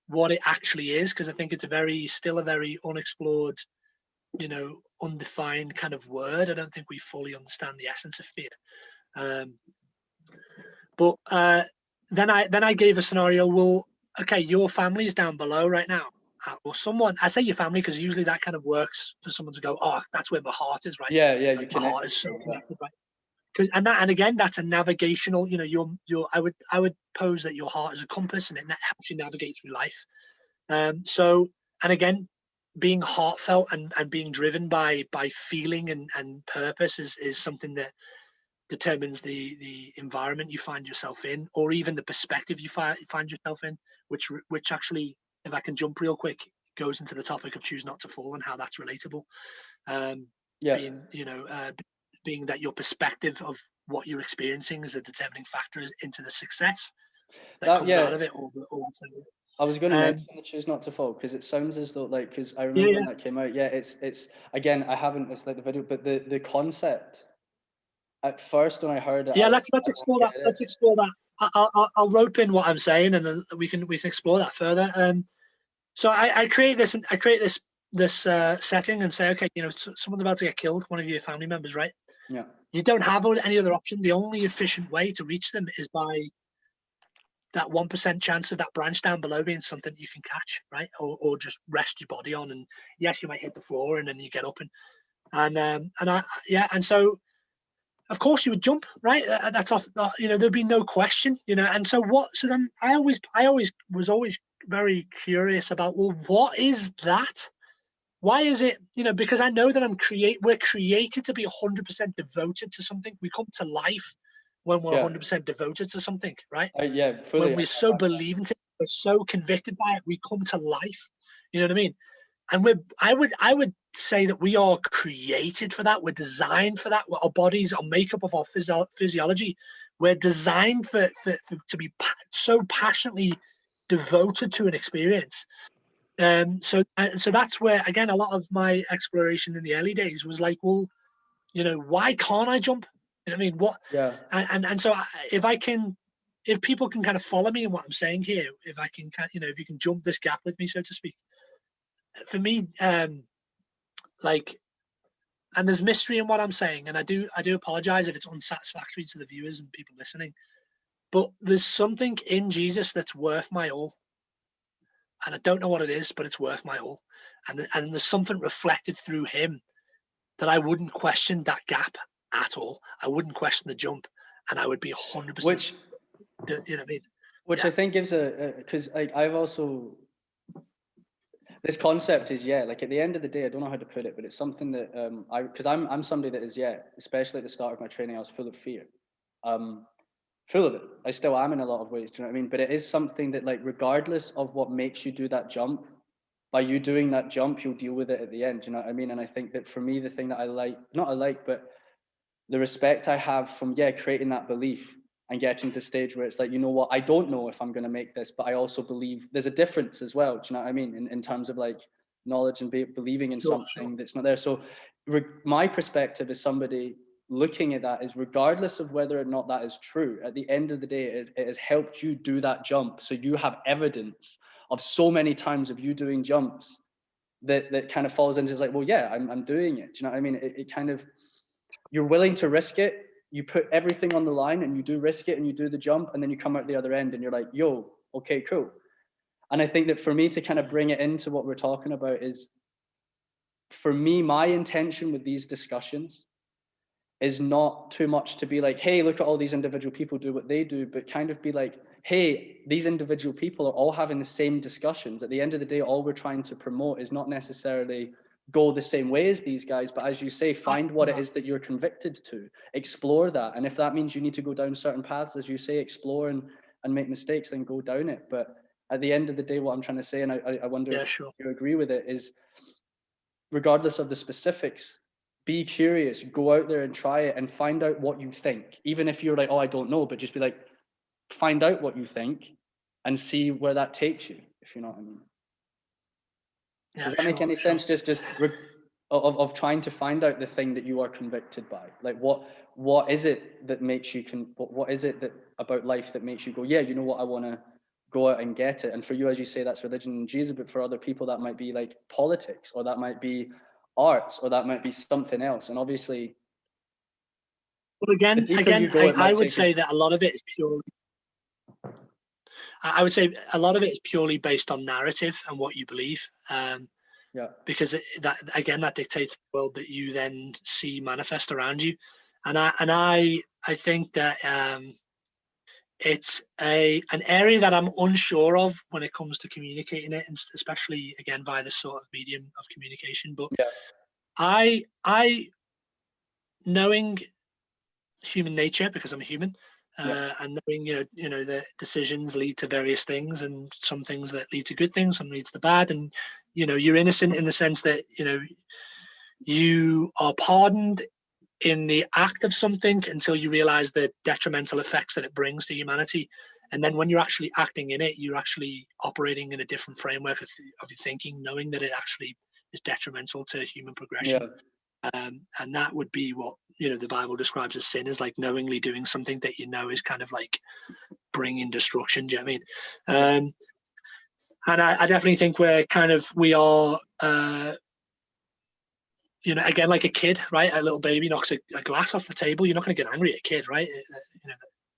what it actually is, because I think it's still a very unexplored, you know, undefined kind of word. I don't think we fully understand the essence of fear. But then I gave a scenario. Well, okay, your family's down below right now, or someone. I say your family because usually that kind of works for someone to go, oh, that's where my heart is, right? Yeah, like my heart is so connected, right? And again, that's a navigational. You know, I would pose that your heart is a compass, and it helps you navigate through life. So, and again, being heartfelt and being driven by feeling and purpose is something that determines the environment you find yourself in, or even the perspective you find yourself in, which actually, if I can jump real quick, goes into the topic of choose not to fall and how that's relatable. Being, you know, being that your perspective of what you're experiencing is a determining factor into the success that comes out of it, or the I was going to mention the choose not to fall, because it sounds as though, like, because I remember when that came out. Yeah, it's again, I haven't, it's like the video, but the concept at first when I heard it. Yeah, let's explore that. Let's explore that. I'll rope in what I'm saying, and then we can explore that further. So I create this setting and say, okay, you know, someone's about to get killed, one of your family members, right? Yeah. You don't have any other option. The only efficient way to reach them is by that 1% chance of that branch down below being something you can catch, right? Or just rest your body on. And yes, you might hit the floor and then you get up. And so of course you would jump, right? That's off, there'd be no question, and so then I always was very curious about, well, what is that? Why is it, because I know that we're created to be 100% devoted to something. We come to life when we're 100% devoted to something, right? Fully. When we're so believing it, we're so convicted by it, we come to life. You know what I mean? And I would say that we are created for that. We're designed for that. Our bodies, our makeup of our physiology, we're designed to be so passionately devoted to an experience. So that's where, again, a lot of my exploration in the early days was like, well, why can't I jump? You know what I mean? What? Yeah. And so if people can kind of follow me in what I'm saying here, if you can jump this gap with me, so to speak. For me, and there's mystery in what I'm saying, and I do apologize if it's unsatisfactory to the viewers and people listening, but there's something in Jesus that's worth my all, and I don't know what it is, but it's worth my all, and there's something reflected through him that I wouldn't question that gap at all. I wouldn't question the jump, and I would be 100%. Which, you know what I mean? Which I think gives because I've also, this concept is, like, at the end of the day, I don't know how to put it, but it's something that because I'm somebody that is, especially at the start of my training, I was full of fear, full of it. I still am in a lot of ways, do you know what I mean? But it is something that, like, regardless of what makes you do that jump, by you doing that jump, you'll deal with it at the end, do you know what I mean? And I think that for me, the thing that but the respect I have from creating that belief and getting to the stage where it's like, you know what, I don't know if I'm going to make this, but I also believe there's a difference as well. Do you know what I mean? In terms of, like, knowledge and believing in something that's not there. So my perspective as somebody looking at that is, regardless of whether or not that is true, at the end of the day, it has helped you do that jump. So you have evidence of so many times of you doing jumps that kind of falls into, it's like, well, I'm doing it. Do you know what I mean? It kind of, you're willing to risk it. You put everything on the line and you do risk it and you do the jump, and then you come out the other end and you're like, yo, okay, cool. And I think that for me to kind of bring it into what we're talking about is, for me, my intention with these discussions is not too much to be like, hey, look at all these individual people do what they do, but kind of be like, hey, these individual people are all having the same discussions. At the end of the day, all we're trying to promote is not necessarily go the same way as these guys, but as you say, find what it is that you're convicted to, explore that. And if that means you need to go down certain paths, as you say, explore and make mistakes, then go down it. But at the end of the day, what I'm trying to say, and I wonder if you agree with it, is regardless of the specifics, be curious, go out there and try it and find out what you think. Even if you're like, oh, I don't know, but just be like, find out what you think and see where that takes you, if you know what I mean. Does that make any sense? Just of trying to find out the thing that you are convicted by. Like, what is it that makes you what is it that about life that makes you go, yeah, you know what, I want to go out and get it. And for you, as you say, that's religion and Jesus, but for other people that might be like politics, or that might be arts, or that might be something else. And obviously, well, again, I would say that a lot of it is purely, I would say a lot of it is purely based on narrative and what you believe. Because that dictates the world that you then see manifest around you. And I think that it's an area that I'm unsure of when it comes to communicating it, and especially, again, via this sort of medium of communication. But I knowing human nature, because I'm a human, and knowing the decisions lead to various things, and some things that lead to good things, some leads to bad, and you're innocent in the sense that you are pardoned in the act of something until you realize the detrimental effects that it brings to humanity. And then when you're actually acting in it, you're actually operating in a different framework of your thinking, knowing that it actually is detrimental to human progression. And that would be what the Bible describes as sin, is like knowingly doing something that is kind of like bringing destruction. Do you know what I mean? And I definitely think we are again, like a kid, right? A little baby knocks a glass off the table. You're not going to get angry at a kid, right? It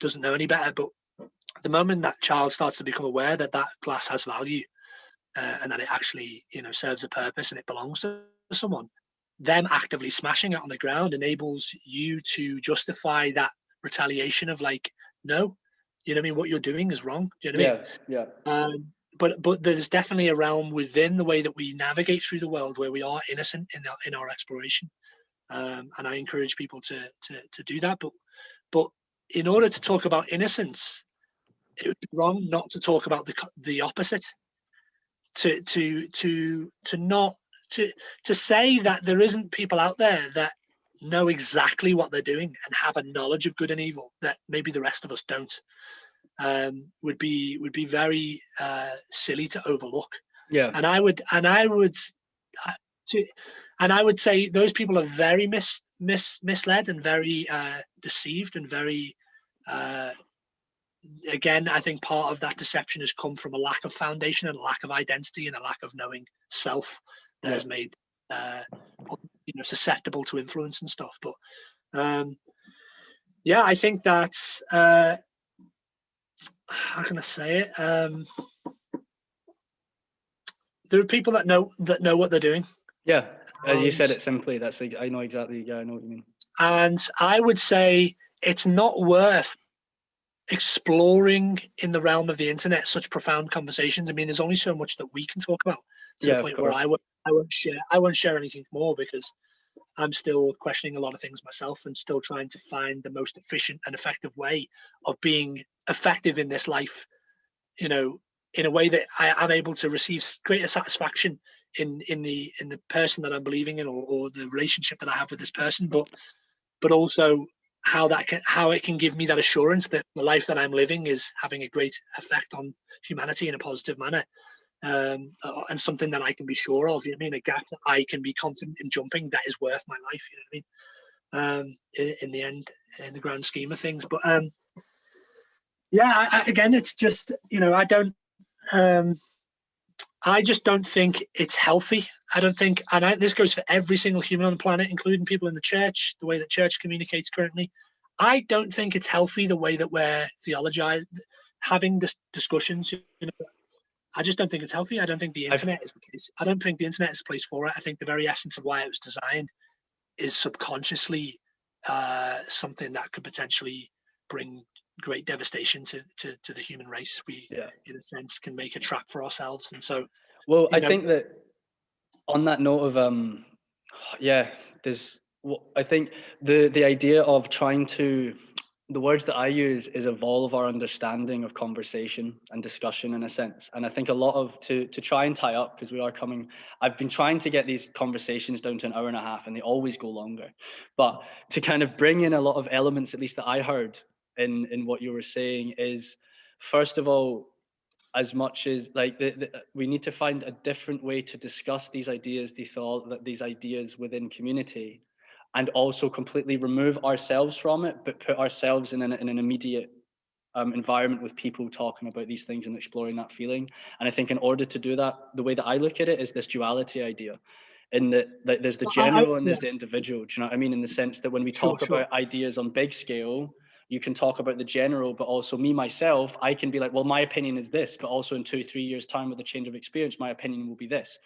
doesn't know any better. But the moment that child starts to become aware that that glass has value, and that it actually serves a purpose and it belongs to someone, them actively smashing it on the ground enables you to justify that retaliation of like, no, you know what I mean, what you're doing is wrong. Do you know what I mean? But there's definitely a realm within the way that we navigate through the world where we are innocent in our exploration, and I encourage people to do that. But in order to talk about innocence, it would be wrong not to talk about the opposite. To say that there isn't people out there that know exactly what they're doing and have a knowledge of good and evil that maybe the rest of us don't, would be very silly to overlook. Yeah. And I would say those people are very misled and very deceived and very again, I think part of that deception has come from a lack of foundation and a lack of identity and a lack of knowing self that has made susceptible to influence and stuff. But I think that's how can I say it? There are people that know what they're doing. Yeah, you said it simply. I know exactly. Yeah, I know what you mean. And I would say it's not worth exploring in the realm of the internet such profound conversations. I mean, there's only so much that we can talk about to the point where I won't share anything more, because I'm still questioning a lot of things myself and still trying to find the most efficient and effective way of being effective in this life, in a way that I'm able to receive greater satisfaction in the person that I'm believing in, or the relationship that I have with this person, but also how it can give me that assurance that the life that I'm living is having a great effect on humanity in a positive manner, and something that I can be sure of. You know what I mean? A gap that I can be confident in jumping that is worth my life. You know what I mean? In the end, in the grand scheme of things. But again, it's just I just don't think it's healthy. I don't think, and this goes for every single human on the planet, including people in the church, the way that church communicates currently. I don't think it's healthy the way that we're theologized, having this discussions. I just don't think it's healthy. I don't think the internet is the place. I don't think the internet is the place for it. I think the very essence of why it was designed is subconsciously something that could potentially bring great devastation to the human race. We, in a sense, can make a trap for ourselves. And so, I think that on that note of I think the idea of trying to, the words that I use is evolve our understanding of conversation and discussion in a sense. And I think a lot of, to try and tie up, because I've been trying to get these conversations down to an hour and a half, and they always go longer. But to kind of bring in a lot of elements, at least that I heard in what you were saying, is, first of all, as much as like we need to find a different way to discuss these ideas, these ideas within community, and also completely remove ourselves from it, but put ourselves in an immediate environment with people talking about these things and exploring that feeling. And I think in order to do that, the way that I look at it is this duality idea, in that there's the general and there's the individual. Do you know what I mean? In the sense that when we talk about ideas on big scale, you can talk about the general, but also me, myself, I can be like, well, my opinion is this, but also in 2-3 years time with a change of experience, my opinion will be this.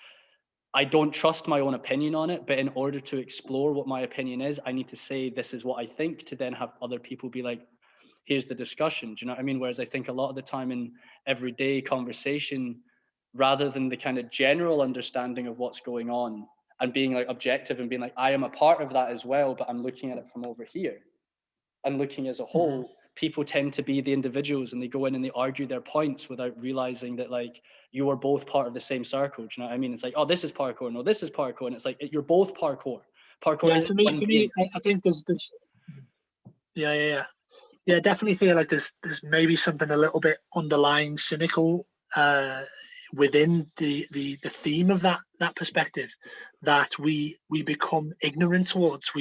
I don't trust my own opinion on it, but in order to explore what my opinion is, I need to say, this is what I think, to then have other people be like, here's the discussion. Do you know what I mean? Whereas I think a lot of the time in everyday conversation, rather than the kind of general understanding of what's going on and being like objective and being like, I am a part of that as well, but I'm looking at it from over here and looking as a whole, people tend to be the individuals, and they go in and they argue their points without realizing that, like, you are both part of the same circle. Do you know what I mean? It's like, oh, this is parkour, no, this is parkour, and it's like, you're both parkour. Parkour is for me, I think there's definitely feel like there's maybe something a little bit underlying cynical within the theme of that perspective, that we become ignorant towards,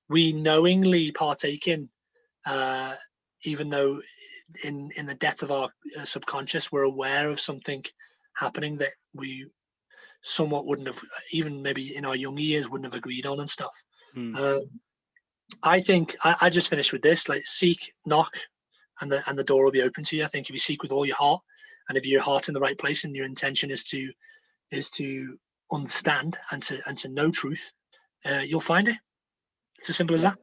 we knowingly partake in, even though in the depth of our subconscious we're aware of something happening that we somewhat wouldn't have, even maybe in our young years, wouldn't have agreed on and stuff. I think I just finished with this, like, seek, knock, and the door will be open to you. I think if you seek with all your heart, and if your heart's in the right place and your intention is to understand and to know truth, you'll find it. It's as simple as that.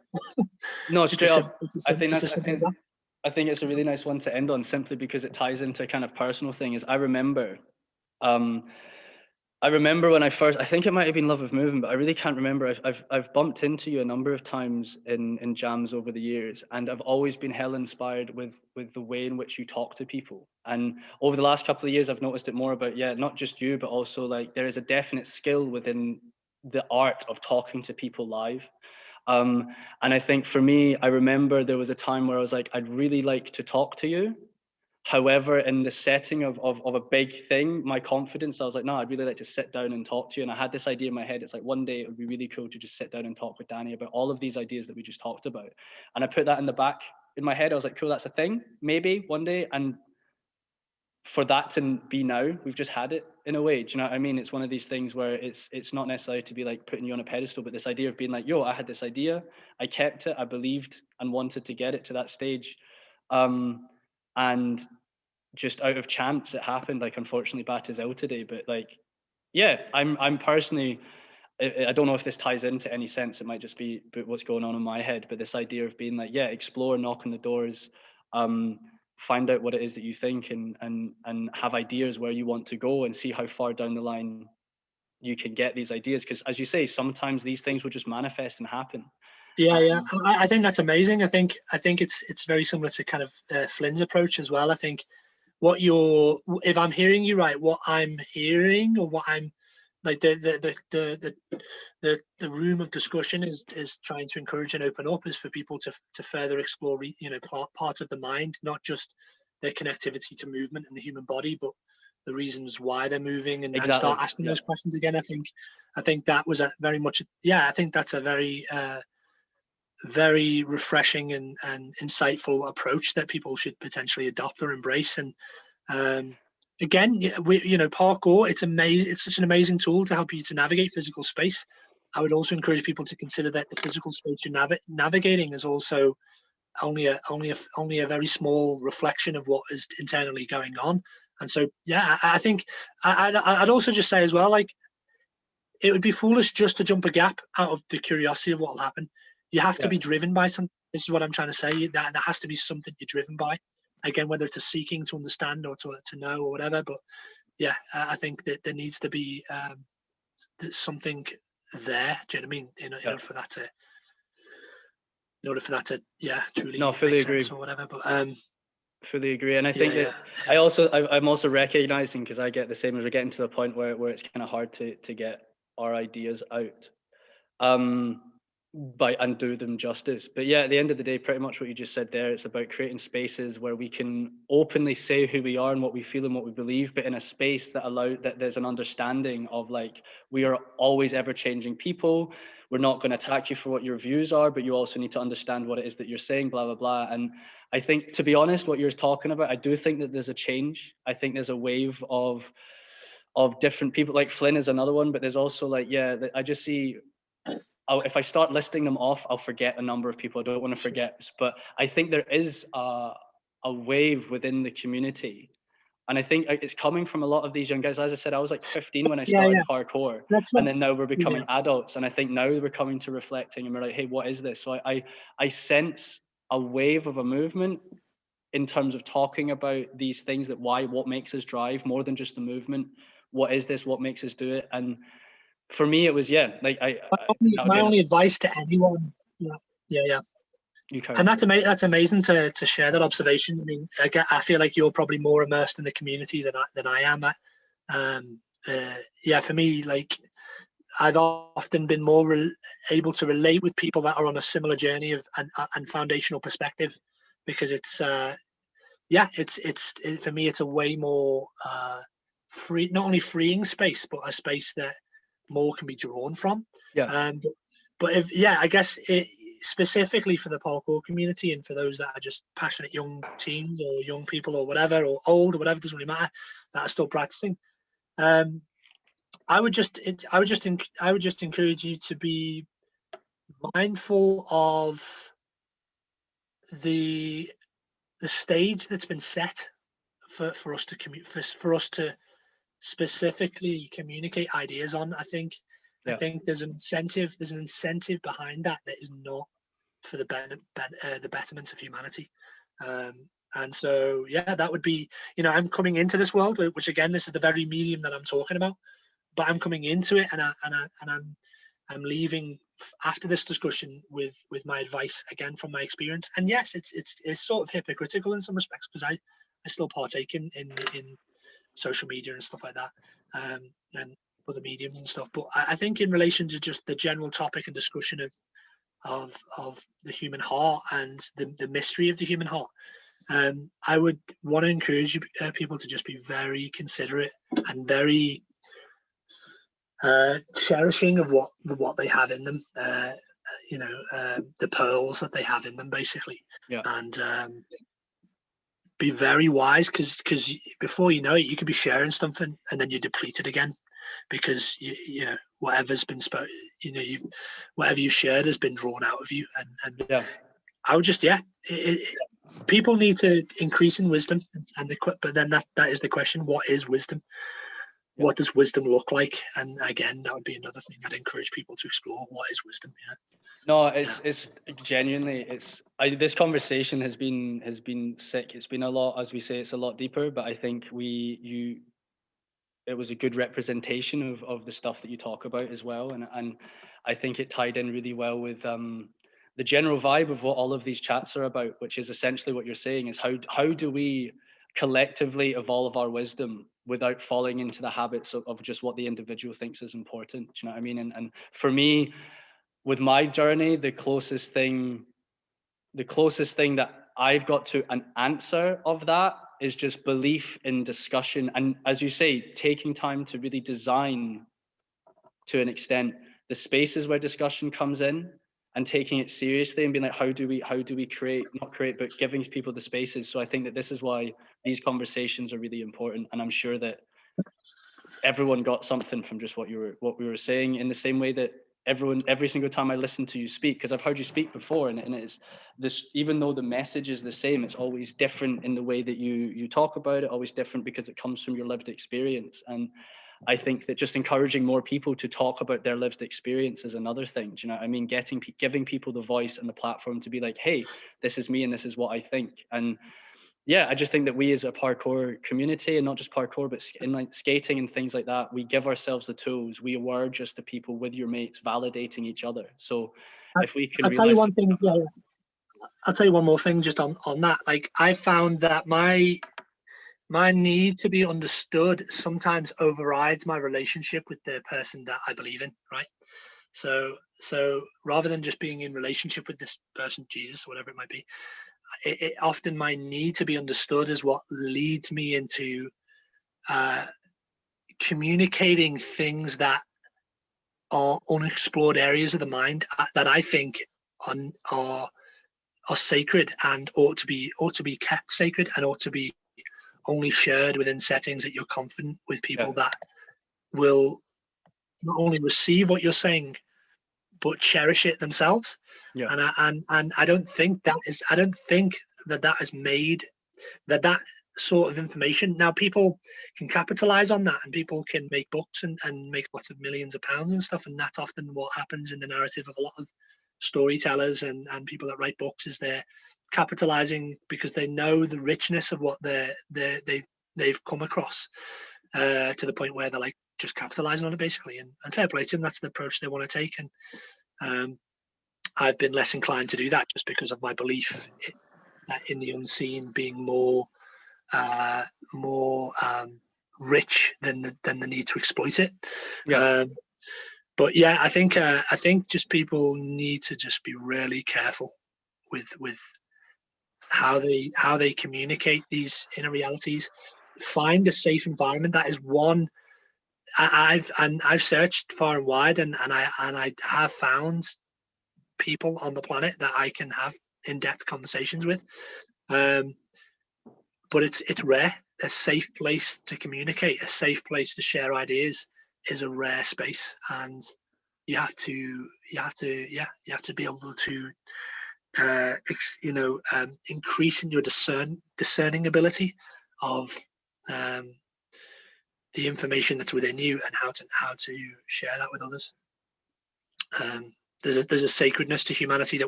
No, straight up. I think it's as simple as that. I think it's a really nice one to end on, simply because it ties into kind of personal thing. Is I remember when I first, I think it might have been Love of Movement, but I really can't remember. I've bumped into you a number of times in jams over the years, and I've always been hell inspired with the way in which you talk to people. And over the last couple of years, I've noticed it more about, not just you, but also like there is a definite skill within the art of talking to people live. And I think for me, I remember there was a time where I was like, I'd really like to talk to you. However, in the setting of a big thing, my confidence, I was like, no, I'd really like to sit down and talk to you. And I had this idea in my head. It's like, one day it would be really cool to just sit down and talk with Danny about all of these ideas that we just talked about. And I put that in the back in my head. I was like, cool, that's a thing, maybe one day. And for that to be now, we've just had it in a way. Do you know what I mean? It's one of these things where it's not necessarily to be like putting you on a pedestal, but this idea of being like, yo, I had this idea, I kept it, I believed and wanted to get it to that stage. And just out of chance, it happened. Like, unfortunately, Bat is ill today, but like, yeah, I'm personally, I don't know if this ties into any sense. It might just be what's going on in my head, but this idea of being like, yeah, explore, knock on the doors, find out what it is that you think, and have ideas where you want to go, and see how far down the line you can get these ideas. Because as you say, sometimes these things will just manifest and happen. Yeah. I think that's amazing. I think it's very similar to kind of Flynn's approach as well. I think if I'm hearing you right, what I'm hearing, or what I'm like, the room of discussion is trying to encourage and open up, is for people to further explore, part of the mind, not just their connectivity to movement and the human body, but the reasons why they're moving, and start asking those questions again. I think that was very much, I think that's a very very refreshing and insightful approach that people should potentially adopt or embrace. And again, parkour, it's amazing. It's such an amazing tool to help you to navigate physical space. I would also encourage people to consider that the physical space you're navigating is also only a very small reflection of what is internally going on. And so, I think I'd also just say as well, like, it would be foolish just to jump a gap out of the curiosity of what will happen. You have to be driven by something. This is what I'm trying to say. That has to be something you're driven by. Again, whether it's a seeking to understand or to know or whatever. But I think that there needs to be something there. Do you know what I mean? In order for that to, truly. No, fully agree. Or whatever. But fully agree. And I think that I'm also recognizing, because I get the same, as we're getting to the point where it's kind of hard to get our ideas out. And do them justice. But at the end of the day, pretty much what you just said there, it's about creating spaces where we can openly say who we are and what we feel and what we believe, but in a space that there's an understanding of, like, we are always ever changing people. We're not going to attack you for what your views are, but you also need to understand what it is that you're saying, blah, blah, blah. And I think, to be honest, what you're talking about, I do think that there's a change. I think there's a wave of different people. Like Flynn is another one, but there's also I just see, if I start listing them off, I'll forget a number of people. I don't want to forget, but I think there is a wave within the community, and I think it's coming from a lot of these young guys. As I said, I was like 15 when I started parkour, and then now we're becoming adults, and I think now we're coming to reflecting, and we're like, hey, what is this? So I sense a wave of a movement in terms of talking about these things, what makes us drive more than just the movement. What is this? What makes us do it? And for me, it was my only advice to anyone. And that's amazing to share that observation. I mean, I feel like you're probably more immersed in the community than I am. For me, like, I've often been more able to relate with people that are on a similar journey and foundational perspective, because it's for me, it's a way more free, not only freeing space, but a space that more can be drawn from. But I guess specifically for the parkour community, and for those that are just passionate young teens or young people or whatever, or old or whatever, doesn't really matter, that are still practicing, I would just encourage you to be mindful of the stage that's been set for us to specifically communicate ideas on. I think there's an incentive behind that is not for the betterment of humanity. And so, yeah, that would be, I'm coming into this world, which again, this is the very medium that I'm talking about, but I'm coming into it, and I'm leaving after this discussion with my advice again from my experience. And yes, it's sort of hypocritical in some respects, because I still partake in social media and stuff like that, and other mediums and stuff. But I think in relation to just the general topic and discussion of the human heart and the mystery of the human heart, I would want to encourage people to just be very considerate and very cherishing of what they have in them, the pearls that they have in them, basically. And be very wise, because before you know it, you could be sharing something and then you deplete it again, because you know whatever's been spoken, whatever you shared has been drawn out of you. And I would just people need to increase in wisdom, but then that is the question: what is wisdom? What does wisdom look like? And again, that would be another thing I'd encourage people to explore. What is wisdom? No, it's genuinely, this conversation has been sick. It's been a lot, as we say, it's a lot deeper, but I think it was a good representation of the stuff that you talk about as well. And I think it tied in really well with the general vibe of what all of these chats are about, which is essentially what you're saying is how do we collectively evolve our wisdom without falling into the habits of just what the individual thinks is important. Do you know what I mean? And for me, with my journey, the closest thing that I've got to an answer of that is just belief in discussion. And as you say, taking time to really design, to an extent, the spaces where discussion comes in, and taking it seriously and being like, how do we not create, but giving people the spaces. So I think that this is why these conversations are really important. And I'm sure that everyone got something from just what we were saying, in the same way that every single time I listen to you speak, because I've heard you speak before, and it's this, even though the message is the same, it's always different in the way that you talk about it, always different because it comes from your lived experience. And I think that just encouraging more people to talk about their lived experience is another thing. Do you know what I mean? Giving people the voice and the platform to be like, hey, this is me and this is what I think. And yeah, I just think that we as a parkour community, and not just parkour, but in like skating and things like that, we give ourselves the tools. We were just the people with your mates validating each other. So if we can, I'll tell you one thing. Yeah, I'll tell you one more thing just on that. Like, I found that my need to be understood sometimes overrides my relationship with the person that I believe in, right? So rather than just being in relationship with this person, Jesus, or whatever it might be, it often my need to be understood is what leads me into communicating things that are unexplored areas of the mind that I think are sacred and ought to be kept sacred, and ought to be only shared within settings that you're confident with people that will not only receive what you're saying but cherish it themselves. And I don't think that is made, that sort of information. Now, people can capitalize on that, and people can make books and make lots of millions of pounds and stuff, and that's often what happens in the narrative of a lot of storytellers and people that write books, is they're capitalizing because they know the richness of what they've come across, to the point where they're like just capitalizing on it, basically. And fair play to them, that's the approach they want to take. And I've been less inclined to do that, just because of my belief in the unseen being more rich than the need to exploit it. But yeah, I think just people need to just be really careful with how they communicate these inner realities. Find a safe environment. That is one. I've searched far and wide, and I have found people on the planet that I can have in-depth conversations with. But it's rare. A safe place to communicate, a safe place to share ideas, is a rare space, and you have to be able to increase in your discerning ability of the information that's within you and how to share that with others. There's a sacredness to humanity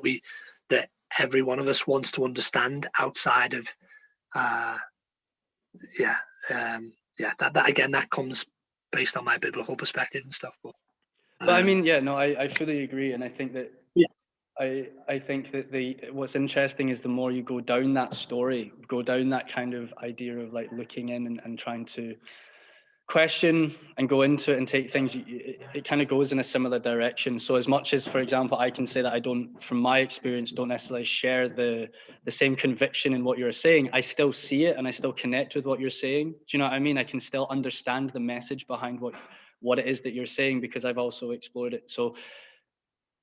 that every one of us wants to understand outside of that again, that comes based on my biblical perspective and stuff. But I mean, yeah, no, I fully agree, and I think that I think that what's interesting is the more you go down that story, go down that kind of idea of like looking in and trying to question and go into it and take things, it kind of goes in a similar direction. So as much as, for example, I can say that I don't, from my experience, don't necessarily share the same conviction in what you're saying, I still see it and I still connect with what you're saying. Do you know what I mean? I can still understand the message behind what it is that you're saying, because I've also explored it. So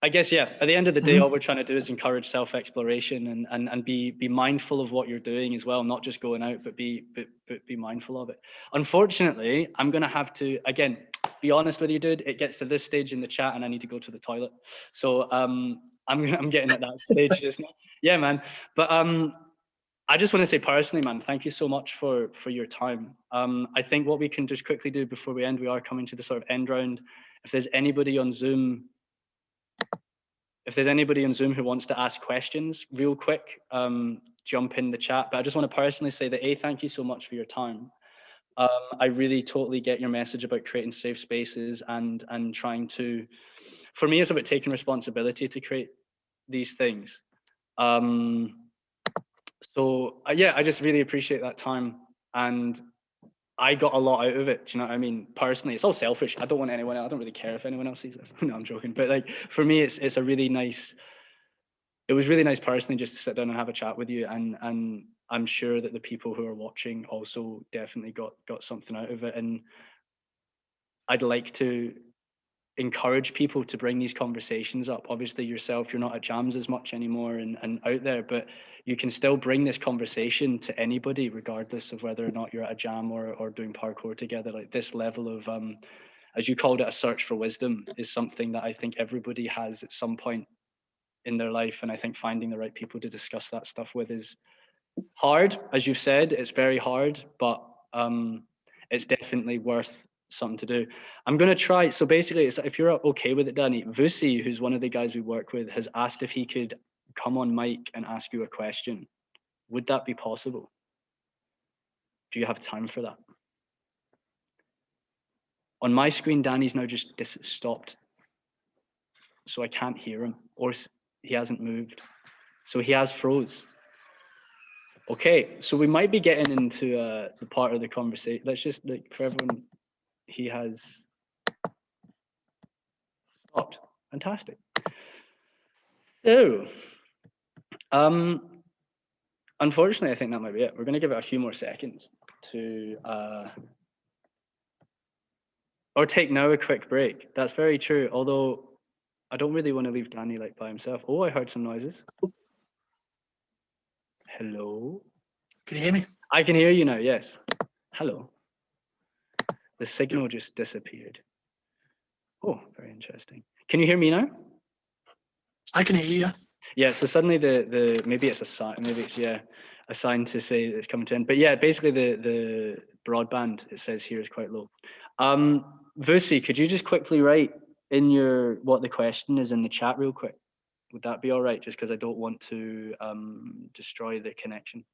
I guess, yeah, at the end of the day, all we're trying to do is encourage self-exploration and be mindful of what you're doing as well, not just going out, but be mindful of it. Unfortunately, I'm going to have to, again, be honest with you, dude, it gets to this stage in the chat and I need to go to the toilet. So I'm getting at that stage just now. Yeah, man. But I just want to say personally, man, thank you so much for your time. I think what we can just quickly do before we end, we are coming to the sort of end round. If there's anybody on Zoom who wants to ask questions real quick, jump in the chat. But I just want to personally say that, thank you so much for your time. I really totally get your message about creating safe spaces and trying to, for me, it's about taking responsibility to create these things. So yeah, I just really appreciate that time, and I got a lot out of it. Do you know what I mean? Personally, it's all selfish. I don't want anyone else. I don't really care if anyone else sees this. No, I'm joking. But like, for me, it's a really nice, it was really nice personally just to sit down and have a chat with you. And I'm sure that the people who are watching also definitely got something out of it. And I'd like to encourage people to bring these conversations up. Obviously yourself, you're not at jams as much anymore and out there, but you can still bring this conversation to anybody, regardless of whether or not you're at a jam or doing parkour together. Like, this level of, as you called it, a search for wisdom, is something that I think everybody has at some point in their life. And I think finding the right people to discuss that stuff with is hard. As you've said, it's very hard, but it's definitely worth something to do. I'm going to try. So basically, if you're okay with it, Danny, Vusi, who's one of the guys we work with, has asked if he could come on mic and ask you a question. Would that be possible? Do you have time for that? On my screen, Danny's now just stopped. So I can't hear him, or he hasn't moved. So he has froze. Okay, so we might be getting into the part of the conversation. Let's just, like, for everyone, he has stopped. Fantastic. So, unfortunately, I think that might be it. We're going to give it a few more seconds to, or take now a quick break. That's very true. Although I don't really want to leave Danny like by himself. Oh, I heard some noises. Hello. Can you hear me? I can hear you now. Yes. Hello. The signal just disappeared. Oh, very interesting. Can you hear me now? I can hear you. Yeah. Yeah. So suddenly the maybe it's a sign. Maybe it's a sign to say it's coming to end. But yeah, basically the broadband, it says here, is quite low. Vusi, could you just quickly write in what the question is in the chat real quick? Would that be all right? Just because I don't want to destroy the connection.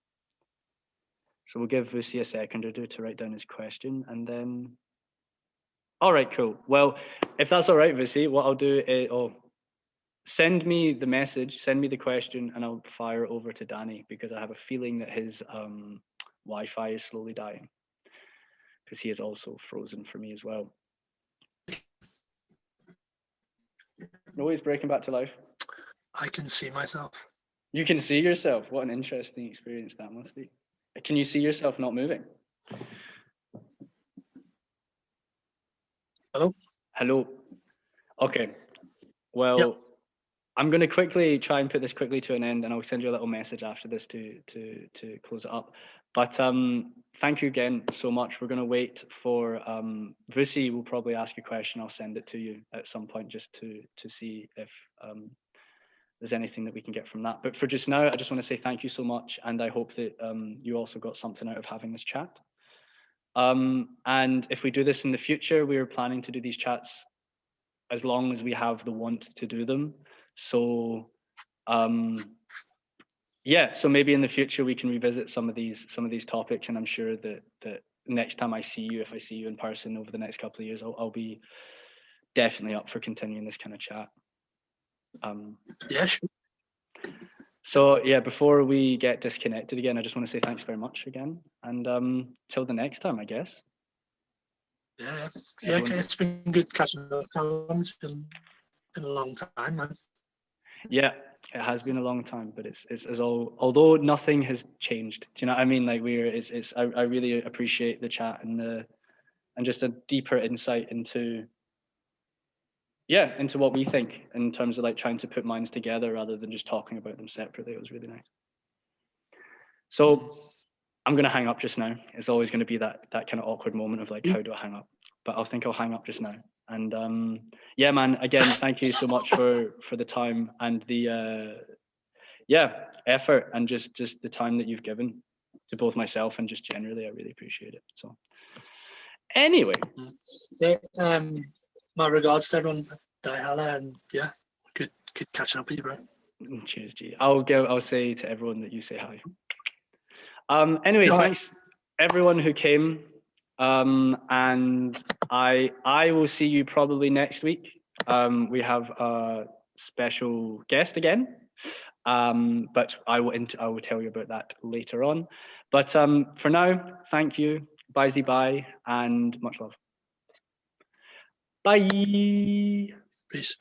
So we'll give Vusi a second or two to write down his question, and then. All right, cool. Well, if that's all right, Vusi, what I'll do is, send me the message, send me the question, and I'll fire it over to Danny, because I have a feeling that his Wi-Fi is slowly dying, because he is also frozen for me as well. No, he's breaking back to life. I can see myself. You can see yourself. What an interesting experience that must be. Can you see yourself not moving? Hello? Hello. Okay. Well, yep. I'm going to quickly try and put this quickly to an end, and I'll send you a little message after this to close it up. But thank you again so much. We're going to wait for Vusi will probably ask a question. I'll send it to you at some point just to see if there's anything that we can get from that. But for just now, I just want to say thank you so much, and I hope that you also got something out of having this chat. And if we do this in the future, we are planning to do these chats as long as we have the want to do them. So yeah, so maybe in the future we can revisit some of these topics, and I'm sure that next time I see you, if I see you in person over the next couple of years, I'll be definitely up for continuing this kind of chat. Yeah, sure. So yeah, before we get disconnected again, I just want to say thanks very much again, and till the next time, I guess. Yeah, Everyone. it's been good catching up, Calum. It's been a long time, man. Yeah, it has been a long time, but it's although nothing has changed. Do you know what I mean? Like I really appreciate the chat and just a deeper insight into what we think in terms of like trying to put minds together rather than just talking about them separately. It was really nice. So I'm gonna hang up just now. It's always gonna be that kind of awkward moment of like, how do I hang up? But I think I'll hang up just now. And yeah, man, again, thank you so much for the time and the effort and just the time that you've given to both myself and just generally. I really appreciate it. So anyway. Yeah, my regards to everyone at HALLE, and yeah, good catching up with you, bro. Cheers, G. I'll say to everyone that you say hi. Anyway, thanks everyone who came. And I will see you probably next week. We have a special guest again. But I will tell you about that later on. But for now, thank you. Bye, and much love. Bye. Peace.